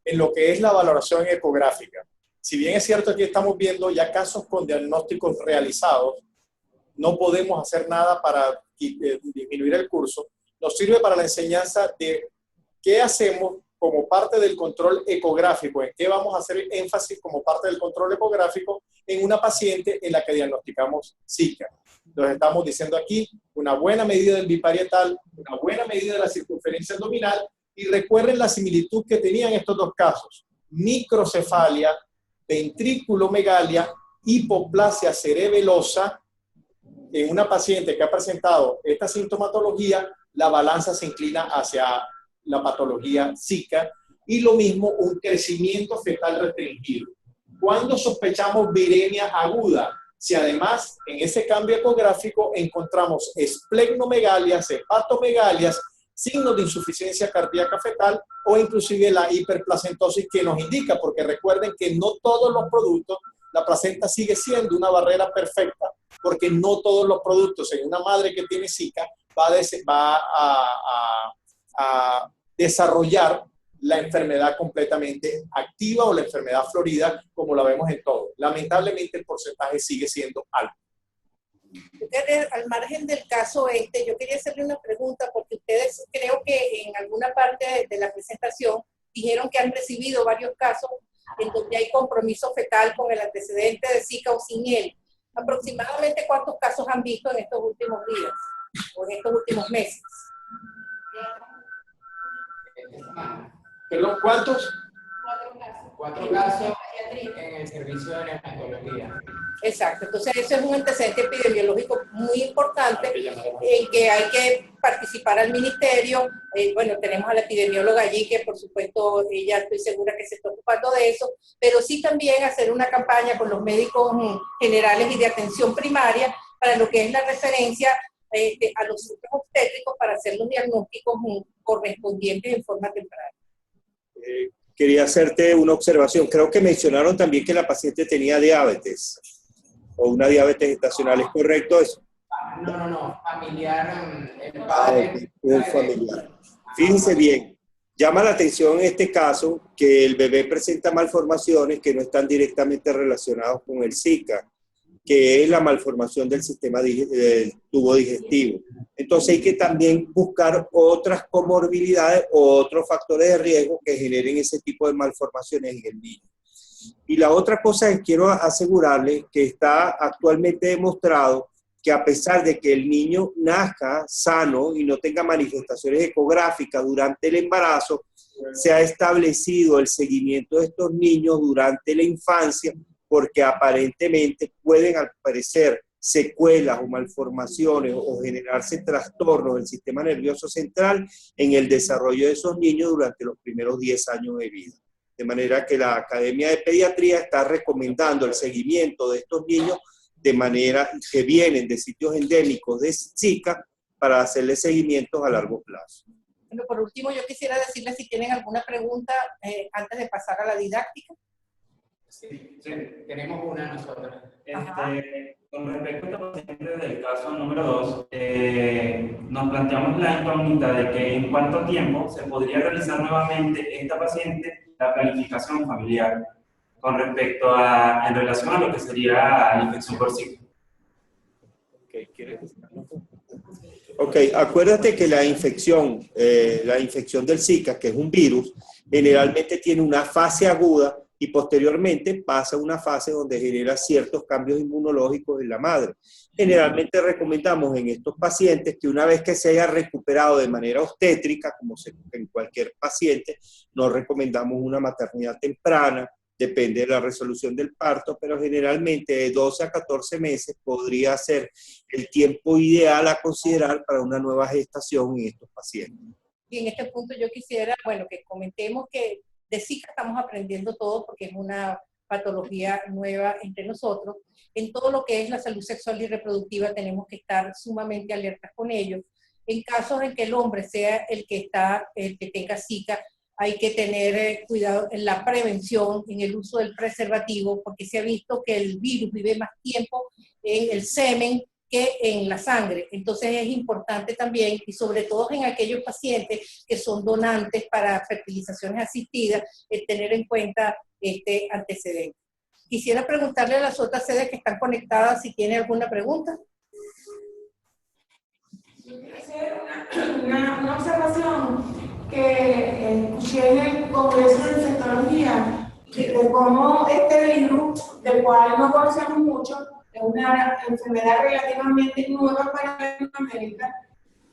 en lo que es la valoración ecográfica. Si bien es cierto que estamos viendo ya casos con diagnósticos realizados, no podemos hacer nada para disminuir el curso. Nos sirve para la enseñanza de qué hacemos como parte del control ecográfico, en qué vamos a hacer énfasis como parte del control ecográfico en una paciente en la que diagnosticamos Zika. Entonces estamos diciendo aquí una buena medida del biparietal, una buena medida de la circunferencia abdominal, y recuerden la similitud que tenían estos dos casos: microcefalia, ventriculomegalia, hipoplasia cerebelosa. En una paciente que ha presentado esta sintomatología, la balanza se inclina hacia la patología Zika, y lo mismo un crecimiento fetal restringido. ¿Cuándo sospechamos viremia aguda? Si además en ese cambio ecográfico encontramos esplenomegalia, hepatomegalias, signos de insuficiencia cardíaca fetal o inclusive la hiperplacentosis que nos indica, porque recuerden que no todos los productos, la placenta sigue siendo una barrera perfecta, porque no todos los productos en una madre que tiene Zika va a desarrollar la enfermedad completamente activa o la enfermedad florida, como la vemos en todo. Lamentablemente el porcentaje sigue siendo alto. Al margen del caso yo quería hacerle una pregunta, porque ustedes creo que en alguna parte de la presentación dijeron que han recibido varios casos en donde hay compromiso fetal con el antecedente de Zika o sin él. ¿Aproximadamente cuántos casos han visto en estos últimos días o en estos últimos meses? ¿Perdón, cuántos? 4 casos. 4 casos en el servicio de neonatología. Exacto, entonces eso es un antecedente epidemiológico muy importante en que hay que participar al ministerio. Bueno, tenemos a la epidemióloga allí que por supuesto ella estoy segura que se está ocupando de eso, pero sí también hacer una campaña con los médicos generales y de atención primaria para lo que es la referencia a los centros obstétricos para hacer los diagnósticos correspondientes en forma temprana. Quería hacerte una observación. Creo que mencionaron también que la paciente tenía diabetes o una diabetes gestacional. ¿Es correcto eso? No, familiar, el padre. El familiar. Fíjense bien, llama la atención en este caso que el bebé presenta malformaciones que no están directamente relacionadas con el Zika, que es la malformación del sistema del tubo digestivo. Entonces hay que también buscar otras comorbilidades o otros factores de riesgo que generen ese tipo de malformaciones en el niño. Y la otra cosa que quiero asegurarles que está actualmente demostrado que a pesar de que el niño nazca sano y no tenga manifestaciones ecográficas durante el embarazo, se ha establecido el seguimiento de estos niños durante la infancia porque aparentemente pueden aparecer secuelas o malformaciones o generarse trastornos del sistema nervioso central en el desarrollo de esos niños durante los primeros 10 años de vida. De manera que la Academia de Pediatría está recomendando el seguimiento de estos niños de manera que vienen de sitios endémicos de Zika para hacerle seguimientos a largo plazo. Bueno, por último, yo quisiera decirles si tienen alguna pregunta antes de pasar a la didáctica. Sí, tenemos una nosotros. Con respecto a estos pacientes del caso número 2, nos planteamos la incógnita de que en cuánto tiempo se podría realizar nuevamente esta paciente la planificación familiar con respecto a, en relación a lo que sería la infección por Zika. Ok, acuérdate que la infección del Zika, que es un virus, generalmente tiene una fase aguda y posteriormente pasa a una fase donde genera ciertos cambios inmunológicos en la madre. Generalmente recomendamos en estos pacientes que una vez que se haya recuperado de manera obstétrica, como en cualquier paciente, no recomendamos una maternidad temprana, depende de la resolución del parto, pero generalmente de 12 a 14 meses podría ser el tiempo ideal a considerar para una nueva gestación en estos pacientes. Y en este punto yo quisiera, bueno, que comentemos que de Zika estamos aprendiendo todo porque es una patología nueva entre nosotros. En todo lo que es la salud sexual y reproductiva tenemos que estar sumamente alertas con ello. En casos en que el hombre sea el que tenga Zika, hay que tener cuidado en la prevención, en el uso del preservativo, porque se ha visto que el virus vive más tiempo en el semen que en la sangre. Entonces es importante también, y sobre todo en aquellos pacientes que son donantes para fertilizaciones asistidas, tener en cuenta este antecedente. Quisiera preguntarle a las otras sedes que están conectadas si tienen alguna pregunta. Yo quiero hacer una observación que escuché en el Congreso de Infectología de cómo este virus, del cual no conocemos mucho, es una enfermedad relativamente nueva para Latinoamérica,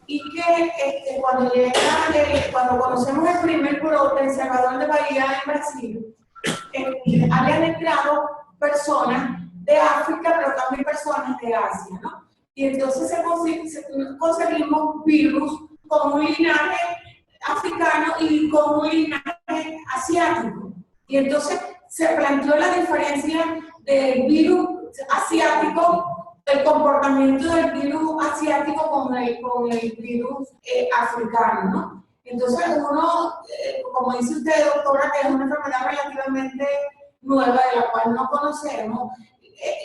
y que cuando conocemos el primer brote en Salvador de Bahía, en Brasil, habían entrado personas de África, pero también personas de Asia, ¿no? Y entonces conseguimos virus con un linaje africano y con un linaje asiático. Y entonces se planteó la diferencia del virus asiático, el comportamiento del virus asiático con el virus africano, ¿no? Entonces uno, como dice usted, doctora, que es una enfermedad relativamente nueva de la cual no conocemos,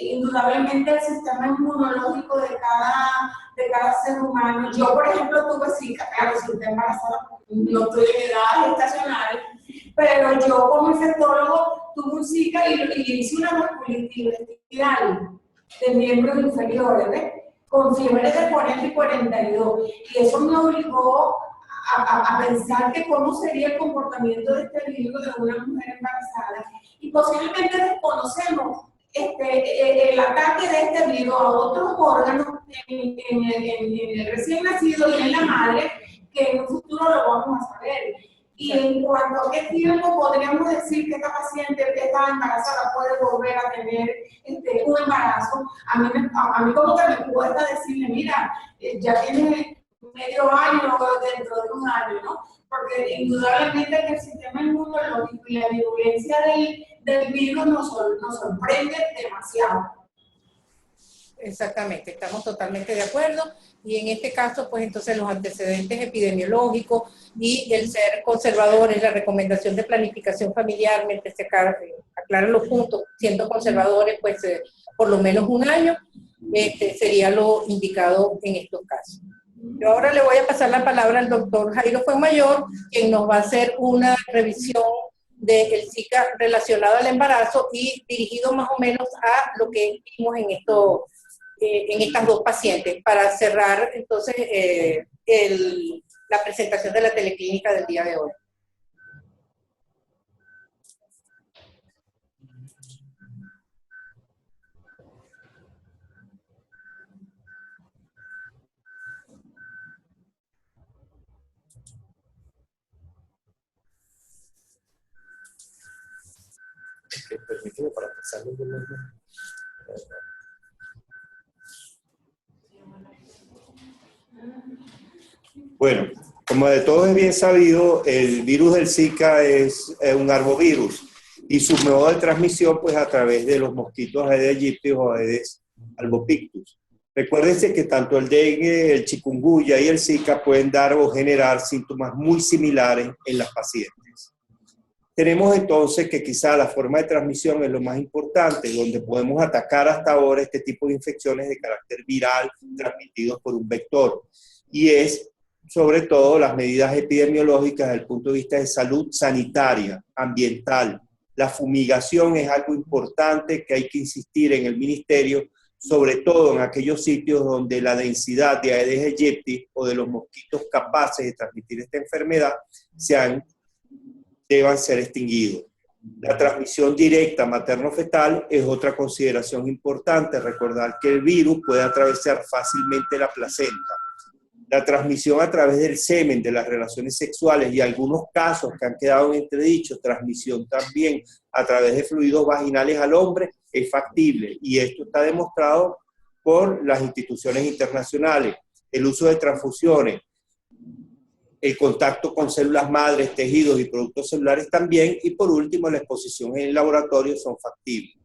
indudablemente el sistema inmunológico de cada ser humano. Yo, por ejemplo, tuve Zika, claro, si estoy embarazada, no estoy en edad gestacional, pero yo como infectólogo tuve un Zika y hice una vasculitis intestinal de miembros inferiores, ¿ves? Con fiebre de 40 y 42. Y eso me obligó a pensar que cómo sería el comportamiento de este virus de una mujer embarazada. Y posiblemente desconocemos el ataque de este virus a otros órganos en el recién nacido y en la madre, que en un futuro lo vamos a saber. Y en cuanto a qué tiempo podríamos decir que esta paciente que está embarazada puede volver a tener un embarazo, a mí como que me cuesta decirle, mira, ya tiene medio año dentro de un año, ¿no? Porque indudablemente que el sistema inmunológico y la virulencia del virus nos sorprende demasiado. Exactamente, estamos totalmente de acuerdo. Y en este caso, pues entonces los antecedentes epidemiológicos y el ser conservadores, la recomendación de planificación familiar, mientras se aclaran los puntos, siendo conservadores, pues por lo menos un año, sería lo indicado en estos casos. Yo ahora le voy a pasar la palabra al doctor Jairo Fuenmayor, quien nos va a hacer una revisión del Zika relacionado al embarazo y dirigido más o menos a lo que vimos en estas dos pacientes, para cerrar entonces la presentación de la teleclínica del día de hoy. Permíteme para pasarlo de nuevo. Bueno, como de todos es bien sabido, el virus del Zika es un arbovirus y su modo de transmisión pues a través de los mosquitos Aedes aegypti o Aedes albopictus. Recuérdense que tanto el dengue, el chikungunya y el Zika pueden dar o generar síntomas muy similares en las pacientes. Tenemos entonces que quizá la forma de transmisión es lo más importante, donde podemos atacar hasta ahora este tipo de infecciones de carácter viral transmitidos por un vector. Y es sobre todo las medidas epidemiológicas desde el punto de vista de salud sanitaria, ambiental. La fumigación es algo importante que hay que insistir en el ministerio, sobre todo en aquellos sitios donde la densidad de Aedes aegypti o de los mosquitos capaces de transmitir esta enfermedad deban ser extinguidos. La transmisión directa materno-fetal es otra consideración importante, recordar que el virus puede atravesar fácilmente la placenta. La transmisión a través del semen, de las relaciones sexuales y algunos casos que han quedado en entredicho, transmisión también a través de fluidos vaginales al hombre, es factible. Y esto está demostrado por las instituciones internacionales. El uso de transfusiones, el contacto con células madres, tejidos y productos celulares también. Y por último, la exposición en el laboratorio son factibles.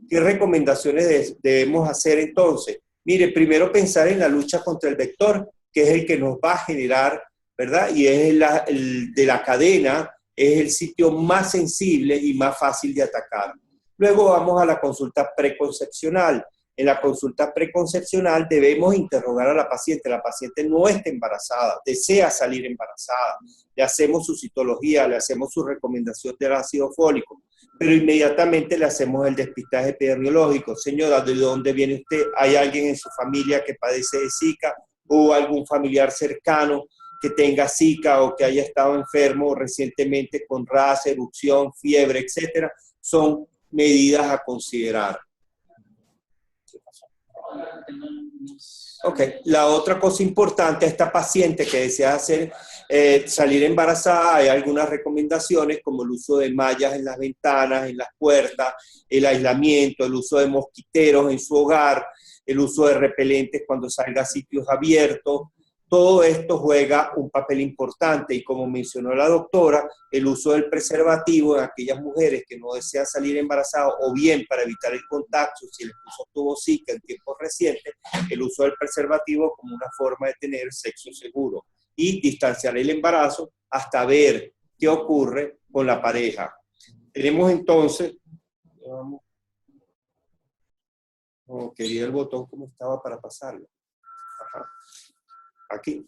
¿Qué recomendaciones debemos hacer entonces? Mire, primero pensar en la lucha contra el vector, que es el que nos va a generar, ¿verdad? Y es el de la cadena, es el sitio más sensible y más fácil de atacar. Luego vamos a la consulta preconcepcional. En la consulta preconcepcional debemos interrogar a la paciente. La paciente no está embarazada, desea salir embarazada. Le hacemos su citología, le hacemos su recomendación del ácido fólico, pero inmediatamente le hacemos el despistaje epidemiológico. Señora, ¿de dónde viene usted? ¿Hay alguien en su familia que padece de Zika? ¿O algún familiar cercano que tenga Zika o que haya estado enfermo recientemente con ras, erupción, fiebre, etcétera? Son medidas a considerar. Ok, la otra cosa importante a esta paciente que desea salir embarazada, hay algunas recomendaciones como el uso de mallas en las ventanas, en las puertas, el aislamiento, el uso de mosquiteros en su hogar, el uso de repelentes cuando salga a sitios abiertos. Todo esto juega un papel importante y como mencionó la doctora, el uso del preservativo en aquellas mujeres que no desean salir embarazadas o bien para evitar el contacto, si el esposo tuvo Zika en tiempos recientes, el uso del preservativo como una forma de tener sexo seguro y distanciar el embarazo hasta ver qué ocurre con la pareja. Tenemos entonces... Oh, quería el botón como estaba para pasarlo. Ajá. Aquí.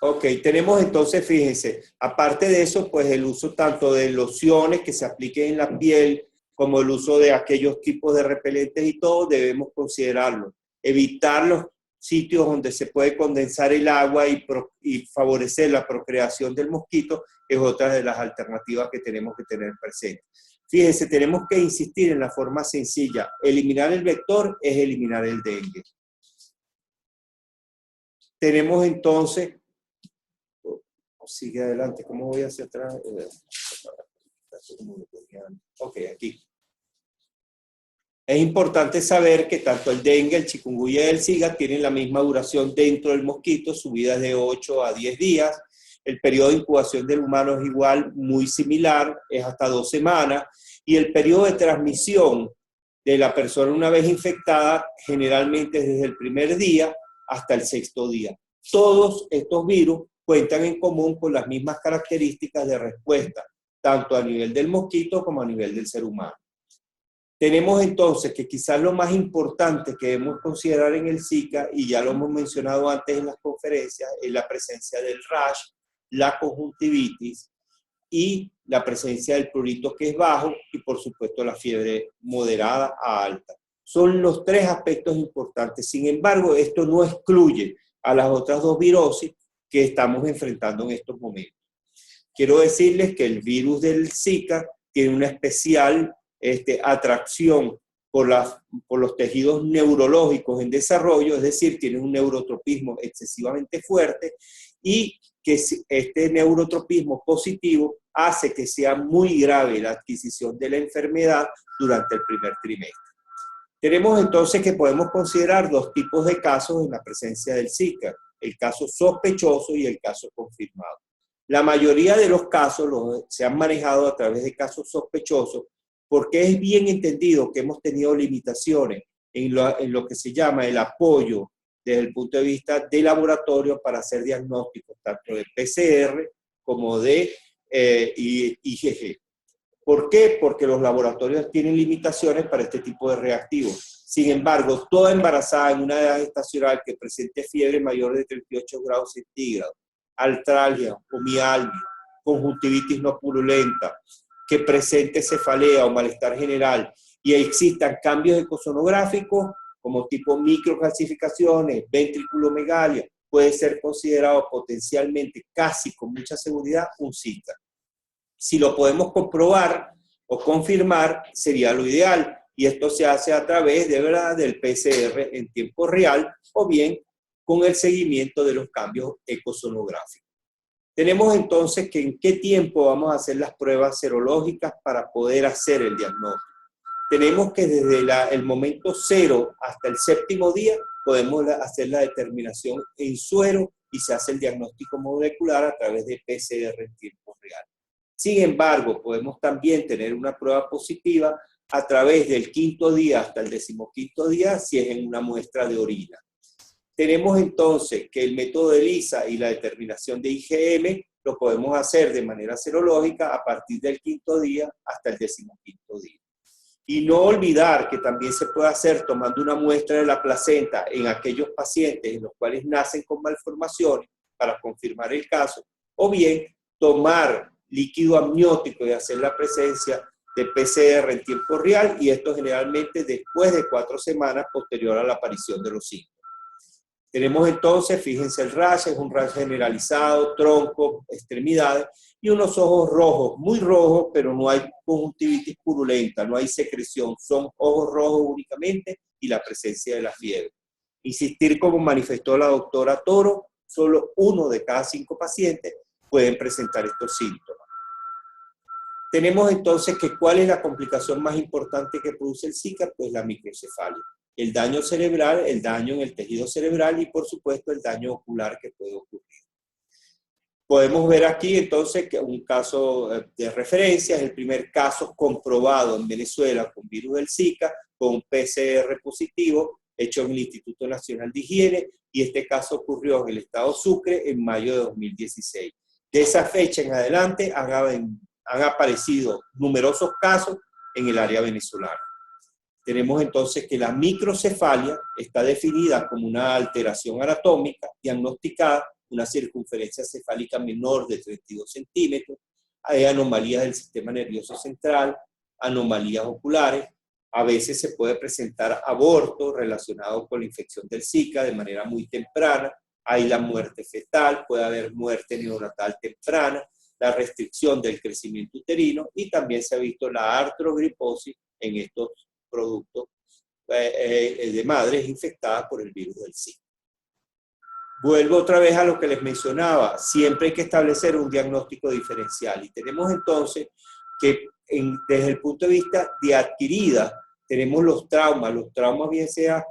Ok, tenemos entonces, fíjense, aparte de eso, pues el uso tanto de lociones que se apliquen en la piel, como el uso de aquellos tipos de repelentes y todo, debemos considerarlo. Evitar los sitios donde se puede condensar el agua y favorecer la procreación del mosquito es otra de las alternativas que tenemos que tener presentes. Fíjense, tenemos que insistir en la forma sencilla. Eliminar el vector es eliminar el dengue. Tenemos entonces, sigue adelante, ¿cómo voy hacia atrás? Ok, aquí. Es importante saber que tanto el dengue, el chikungunya y el Zika tienen la misma duración dentro del mosquito, su vida es de 8 a 10 días. El periodo de incubación del humano es igual, muy similar, es hasta 2 semanas. Y el periodo de transmisión de la persona una vez infectada generalmente es desde el primer día hasta el 6º día. Todos estos virus cuentan en común con las mismas características de respuesta, tanto a nivel del mosquito como a nivel del ser humano. Tenemos entonces que quizás lo más importante que debemos considerar en el Zika, y ya lo hemos mencionado antes en las conferencias, es la presencia del rash, la conjuntivitis y la presencia del prurito que es bajo y por supuesto la fiebre moderada a alta. Son los 3 aspectos importantes. Sin embargo, esto no excluye a las otras 2 virosis que estamos enfrentando en estos momentos. Quiero decirles que el virus del Zika tiene una especial atracción por los tejidos neurológicos en desarrollo, es decir, tiene un neurotropismo excesivamente fuerte y que este neurotropismo positivo hace que sea muy grave la adquisición de la enfermedad durante el primer trimestre. Tenemos entonces que podemos considerar dos tipos de casos en la presencia del Zika, el caso sospechoso y el caso confirmado. La mayoría de los casos se han manejado a través de casos sospechosos porque es bien entendido que hemos tenido limitaciones en lo que se llama el apoyo desde el punto de vista de laboratorio para hacer diagnósticos tanto de PCR como de IgG. ¿Por qué? Porque los laboratorios tienen limitaciones para este tipo de reactivos. Sin embargo, toda embarazada en una edad gestacional que presente fiebre mayor de 38 grados centígrados, artralgia o mialgia, conjuntivitis no purulenta, que presente cefalea o malestar general y existan cambios ecosonográficos como tipo microcalcificaciones, ventriculomegalia, puede ser considerado potencialmente, casi con mucha seguridad, un Zika. Si lo podemos comprobar o confirmar, sería lo ideal. Y esto se hace a través de verdad del PCR en tiempo real o bien con el seguimiento de los cambios ecosonográficos. Tenemos entonces que en qué tiempo vamos a hacer las pruebas serológicas para poder hacer el diagnóstico. Tenemos que desde el momento 0 hasta el 7º día podemos hacer la determinación en suero y se hace el diagnóstico molecular a través de PCR en tiempo real. Sin embargo, podemos también tener una prueba positiva a través del 5º día hasta el 15º día si es en una muestra de orina. Tenemos entonces que el método de ELISA y la determinación de IgM lo podemos hacer de manera serológica a partir del 5º día hasta el 15º día. Y no olvidar que también se puede hacer tomando una muestra de la placenta en aquellos pacientes en los cuales nacen con malformaciones para confirmar el caso, o bien tomar líquido amniótico y hacer la presencia de PCR en tiempo real, y esto generalmente después de 4 semanas posterior a la aparición de los síntomas. Tenemos entonces, fíjense el rash, es un rash generalizado, tronco, extremidades, y unos ojos rojos, muy rojos, pero no hay conjuntivitis purulenta, no hay secreción, son ojos rojos únicamente y la presencia de la fiebre. Insistir, como manifestó la doctora Toro, solo 1 de cada 5 pacientes pueden presentar estos síntomas. Tenemos entonces que ¿cuál es la complicación más importante que produce el Zika? Pues la microcefalia. El daño cerebral, el daño en el tejido cerebral y por supuesto el daño ocular que puede ocurrir. Podemos ver aquí entonces que un caso de referencia es el primer caso comprobado en Venezuela con virus del Zika, con PCR positivo, hecho en el Instituto Nacional de Higiene, y este caso ocurrió en el estado Sucre en mayo de 2016. De esa fecha en adelante han aparecido numerosos casos en el área venezolana. Tenemos entonces que la microcefalia está definida como una alteración anatómica diagnosticada, una circunferencia cefálica menor de 32 centímetros, hay anomalías del sistema nervioso central, anomalías oculares, a veces se puede presentar aborto relacionado con la infección del Zika de manera muy temprana, hay la muerte fetal, puede haber muerte neonatal temprana, la restricción del crecimiento uterino y también se ha visto la artrogriposis en estos productos de madres infectadas por el virus del Zika. Vuelvo otra vez a lo que les mencionaba, siempre hay que establecer un diagnóstico diferencial y tenemos entonces que desde el punto de vista de adquirida tenemos los traumas bien sea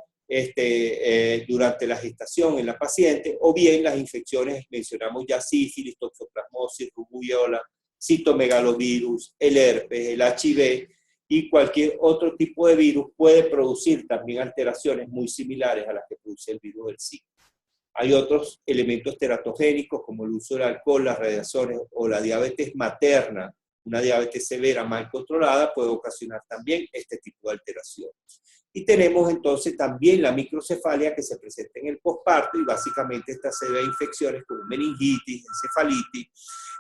durante la gestación en la paciente o bien las infecciones, mencionamos ya sífilis, toxoplasmosis, rubiola, citomegalovirus, el herpes, el HIV y cualquier otro tipo de virus puede producir también alteraciones muy similares a las que produce el virus del Zika. Hay otros elementos teratogénicos como el uso del alcohol, las radiaciones o la diabetes materna, una diabetes severa mal controlada puede ocasionar también este tipo de alteraciones. Y tenemos entonces también la microcefalia que se presenta en el posparto y básicamente esta se debe a infecciones como meningitis, encefalitis,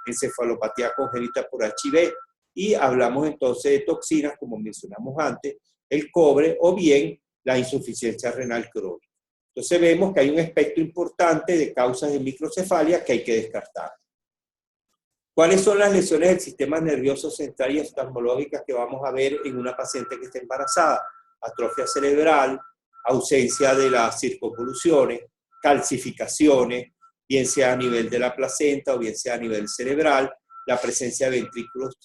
encefalopatía congénita por HIV y hablamos entonces de toxinas como mencionamos antes, el cobre o bien la insuficiencia renal crónica. Entonces vemos que hay un espectro importante de causas de microcefalia que hay que descartar. ¿Cuáles son las lesiones del sistema nervioso central y oftalmológicas que vamos a ver en una paciente que esté embarazada? Atrofia cerebral, ausencia de las circunvoluciones, calcificaciones, bien sea a nivel de la placenta o bien sea a nivel cerebral, la presencia de ventrículos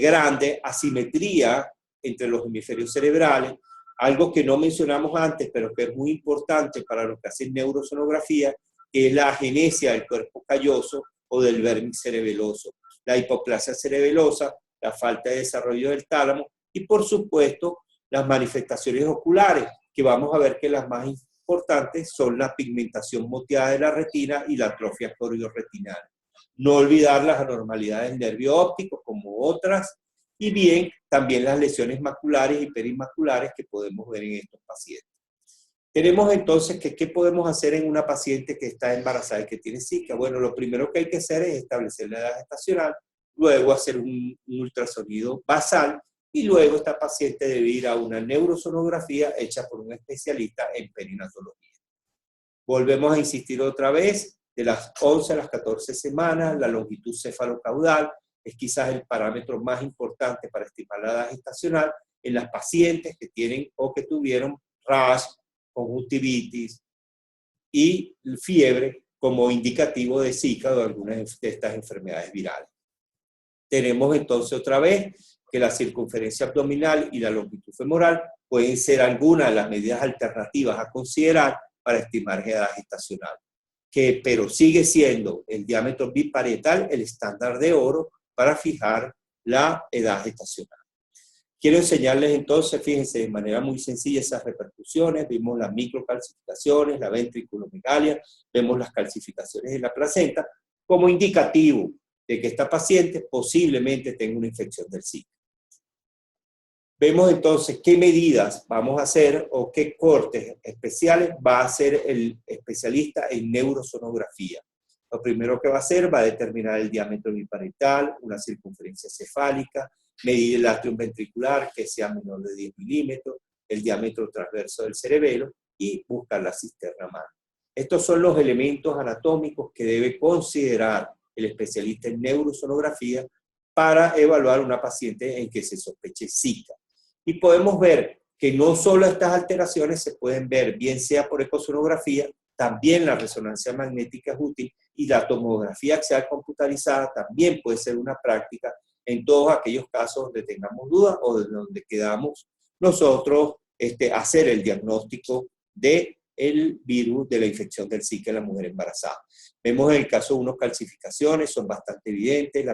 grandes, asimetría entre los hemisferios cerebrales, algo que no mencionamos antes, pero que es muy importante para los que hacen neurosonografía, que es la agenesia del cuerpo calloso o del vértice cerebeloso, la hipoplasia cerebelosa, la falta de desarrollo del tálamo y, por supuesto, las manifestaciones oculares, que vamos a ver que las más importantes son la pigmentación moteada de la retina y la atrofia corioretinal. No olvidar las anormalidades del nervio óptico, como otras, y bien, también las lesiones maculares y perimasculares que podemos ver en estos pacientes. Tenemos entonces que, ¿qué podemos hacer en una paciente que está embarazada y que tiene Zika? Bueno, lo primero que hay que hacer es establecer la edad gestacional, luego hacer un ultrasonido basal, y luego esta paciente debe ir a una neurosonografía hecha por un especialista en perinatología. Volvemos a insistir otra vez, de las 11 a las 14 semanas, la longitud cefalocaudal es quizás el parámetro más importante para estimar la edad gestacional en las pacientes que tienen o que tuvieron rash, conjuntivitis y fiebre como indicativo de Zika o de algunas de estas enfermedades virales. Tenemos entonces otra vez que la circunferencia abdominal y la longitud femoral pueden ser algunas de las medidas alternativas a considerar para estimar edad gestacional, pero sigue siendo el diámetro biparietal el estándar de oro para fijar la edad gestacional. Quiero enseñarles entonces, fíjense, de manera muy sencilla esas repercusiones. Vimos las microcalcificaciones, la ventriculomegalia, vemos las calcificaciones de la placenta como indicativo de que esta paciente posiblemente tenga una infección del Zika. Vemos entonces qué medidas vamos a hacer o qué cortes especiales va a hacer el especialista en neurosonografía. Lo primero que va a hacer va a determinar el diámetro biparietal, una circunferencia cefálica, medir el atrium ventricular que sea menor de 10 milímetros, el diámetro transverso del cerebelo y buscar la cisterna magna. Estos son los elementos anatómicos que debe considerar el especialista en neurosonografía para evaluar una paciente en que se sospeche Zika. Y podemos ver que no solo estas alteraciones se pueden ver, bien sea por ecosonografía, también la resonancia magnética es útil y la tomografía axial computarizada también puede ser una práctica en todos aquellos casos donde tengamos dudas o donde quedamos nosotros hacer el diagnóstico del virus de la infección del Zika en la mujer embarazada. Vemos en el caso 1 calcificaciones, son bastante evidentes,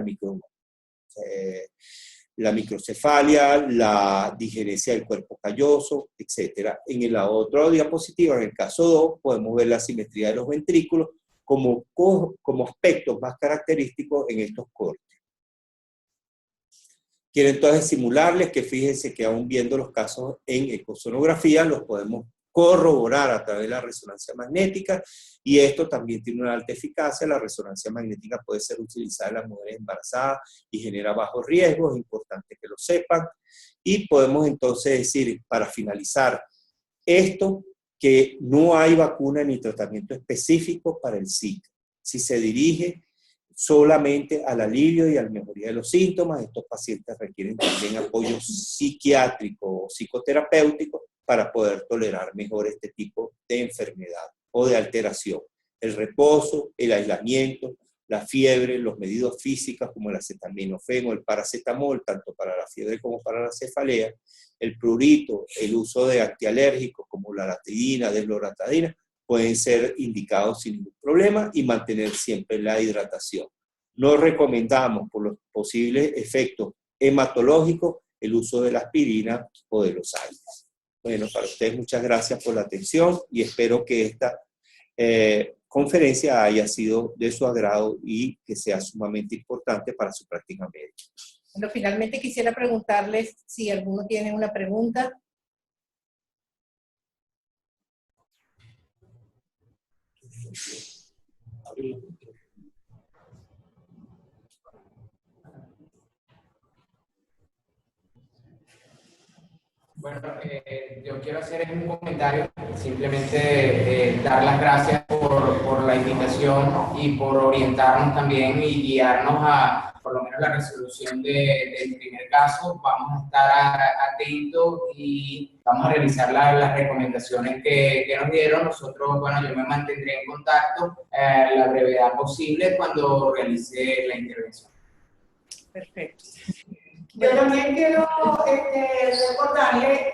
la microcefalia, la digenesia del cuerpo calloso, etc. En la otra diapositiva, en el caso 2, podemos ver la simetría de los ventrículos como aspectos más característicos en estos cortes. Quiero entonces simularles que fíjense que aún viendo los casos en ecosonografía, los podemos corroborar a través de la resonancia magnética, y esto también tiene una alta eficacia. La resonancia magnética puede ser utilizada en las mujeres embarazadas y genera bajos riesgos, es importante que lo sepan. Y podemos entonces decir, para finalizar esto, que no hay vacuna ni tratamiento específico para el Zika. Si se dirige solamente al alivio y a la mejoría de los síntomas, estos pacientes requieren también apoyo psiquiátrico o psicoterapéutico para poder tolerar mejor este tipo de enfermedad o de alteración. El reposo, el aislamiento, la fiebre, los medios físicos como el acetaminofén o el paracetamol, tanto para la fiebre como para la cefalea, el prurito, el uso de antialérgicos como la latidina, desloratadina, pueden ser indicados sin ningún problema y mantener siempre la hidratación. No recomendamos por los posibles efectos hematológicos el uso de la aspirina o de los AINES. Bueno, para ustedes muchas gracias por la atención y espero que esta conferencia haya sido de su agrado y que sea sumamente importante para su práctica médica. Bueno, finalmente quisiera preguntarles si alguno tiene una pregunta. Bueno, yo quiero hacer un comentario, simplemente dar las gracias por la invitación y por orientarnos también y guiarnos a, por lo menos, menos la resolución del primer caso. Vamos a estar atentos y vamos a revisar las recomendaciones que nos dieron. Nosotros, bueno, yo me mantendré en contacto a la brevedad posible cuando realice la intervención. Perfecto. Yo también quiero recordarle,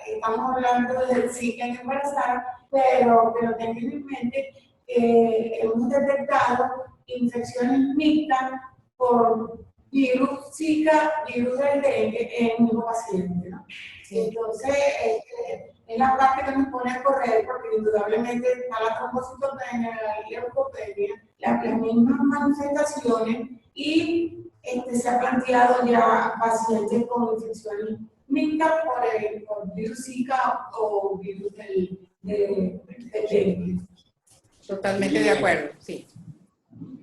estamos hablando del ciclo en embarazada, pero tengan en mente que hemos detectado infecciones mixtas por virus Zika, virus del dengue en el mismo paciente, ¿no? Entonces, es la parte que nos pone a correr, porque indudablemente está la trombocitopenia, la leucopenia, las mismas manifestaciones, y se ha planteado ya pacientes con infecciones mixtas por virus Zika o virus del dengue. Totalmente de acuerdo, sí.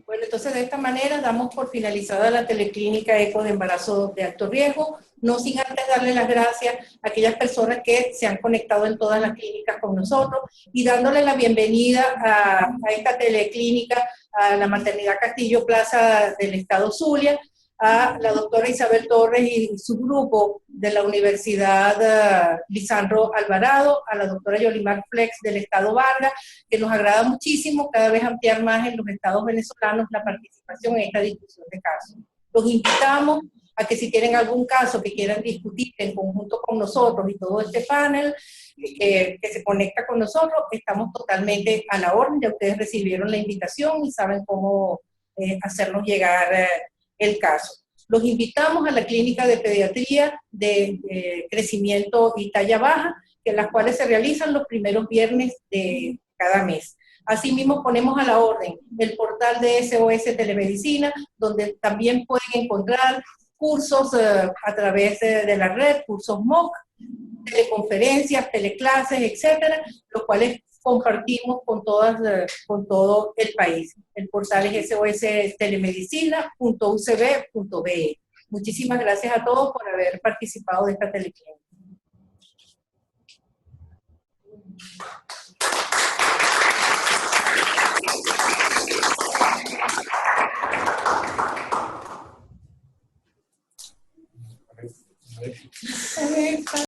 Bueno, entonces de esta manera damos por finalizada la teleclínica ECO de embarazo de alto riesgo, no sin antes darle las gracias a aquellas personas que se han conectado en todas las clínicas con nosotros y dándole la bienvenida a esta teleclínica, a la Maternidad Castillo Plaza del Estado Zulia, a la doctora Isabel Torres y su grupo de la Universidad Lisandro Alvarado, a la doctora Yolimar Flex del Estado Vargas, que nos agrada muchísimo cada vez ampliar más en los estados venezolanos la participación en esta discusión de casos. Los invitamos a que si tienen algún caso que quieran discutir en conjunto con nosotros y todo este panel que se conecta con nosotros, estamos totalmente a la orden. Ya ustedes recibieron la invitación y saben cómo hacernos llegar el caso. Los invitamos a la clínica de pediatría de crecimiento y talla baja, que las cuales se realizan los primeros viernes de cada mes. Asimismo, ponemos a la orden el portal de SOS Telemedicina, donde también pueden encontrar cursos a través de la red, cursos MOOC, teleconferencias, teleclases, etcétera, los cuales compartimos con todo el país. El portal es sostelemedicina.ucb.be. Muchísimas gracias a todos por haber participado de esta teleclínica.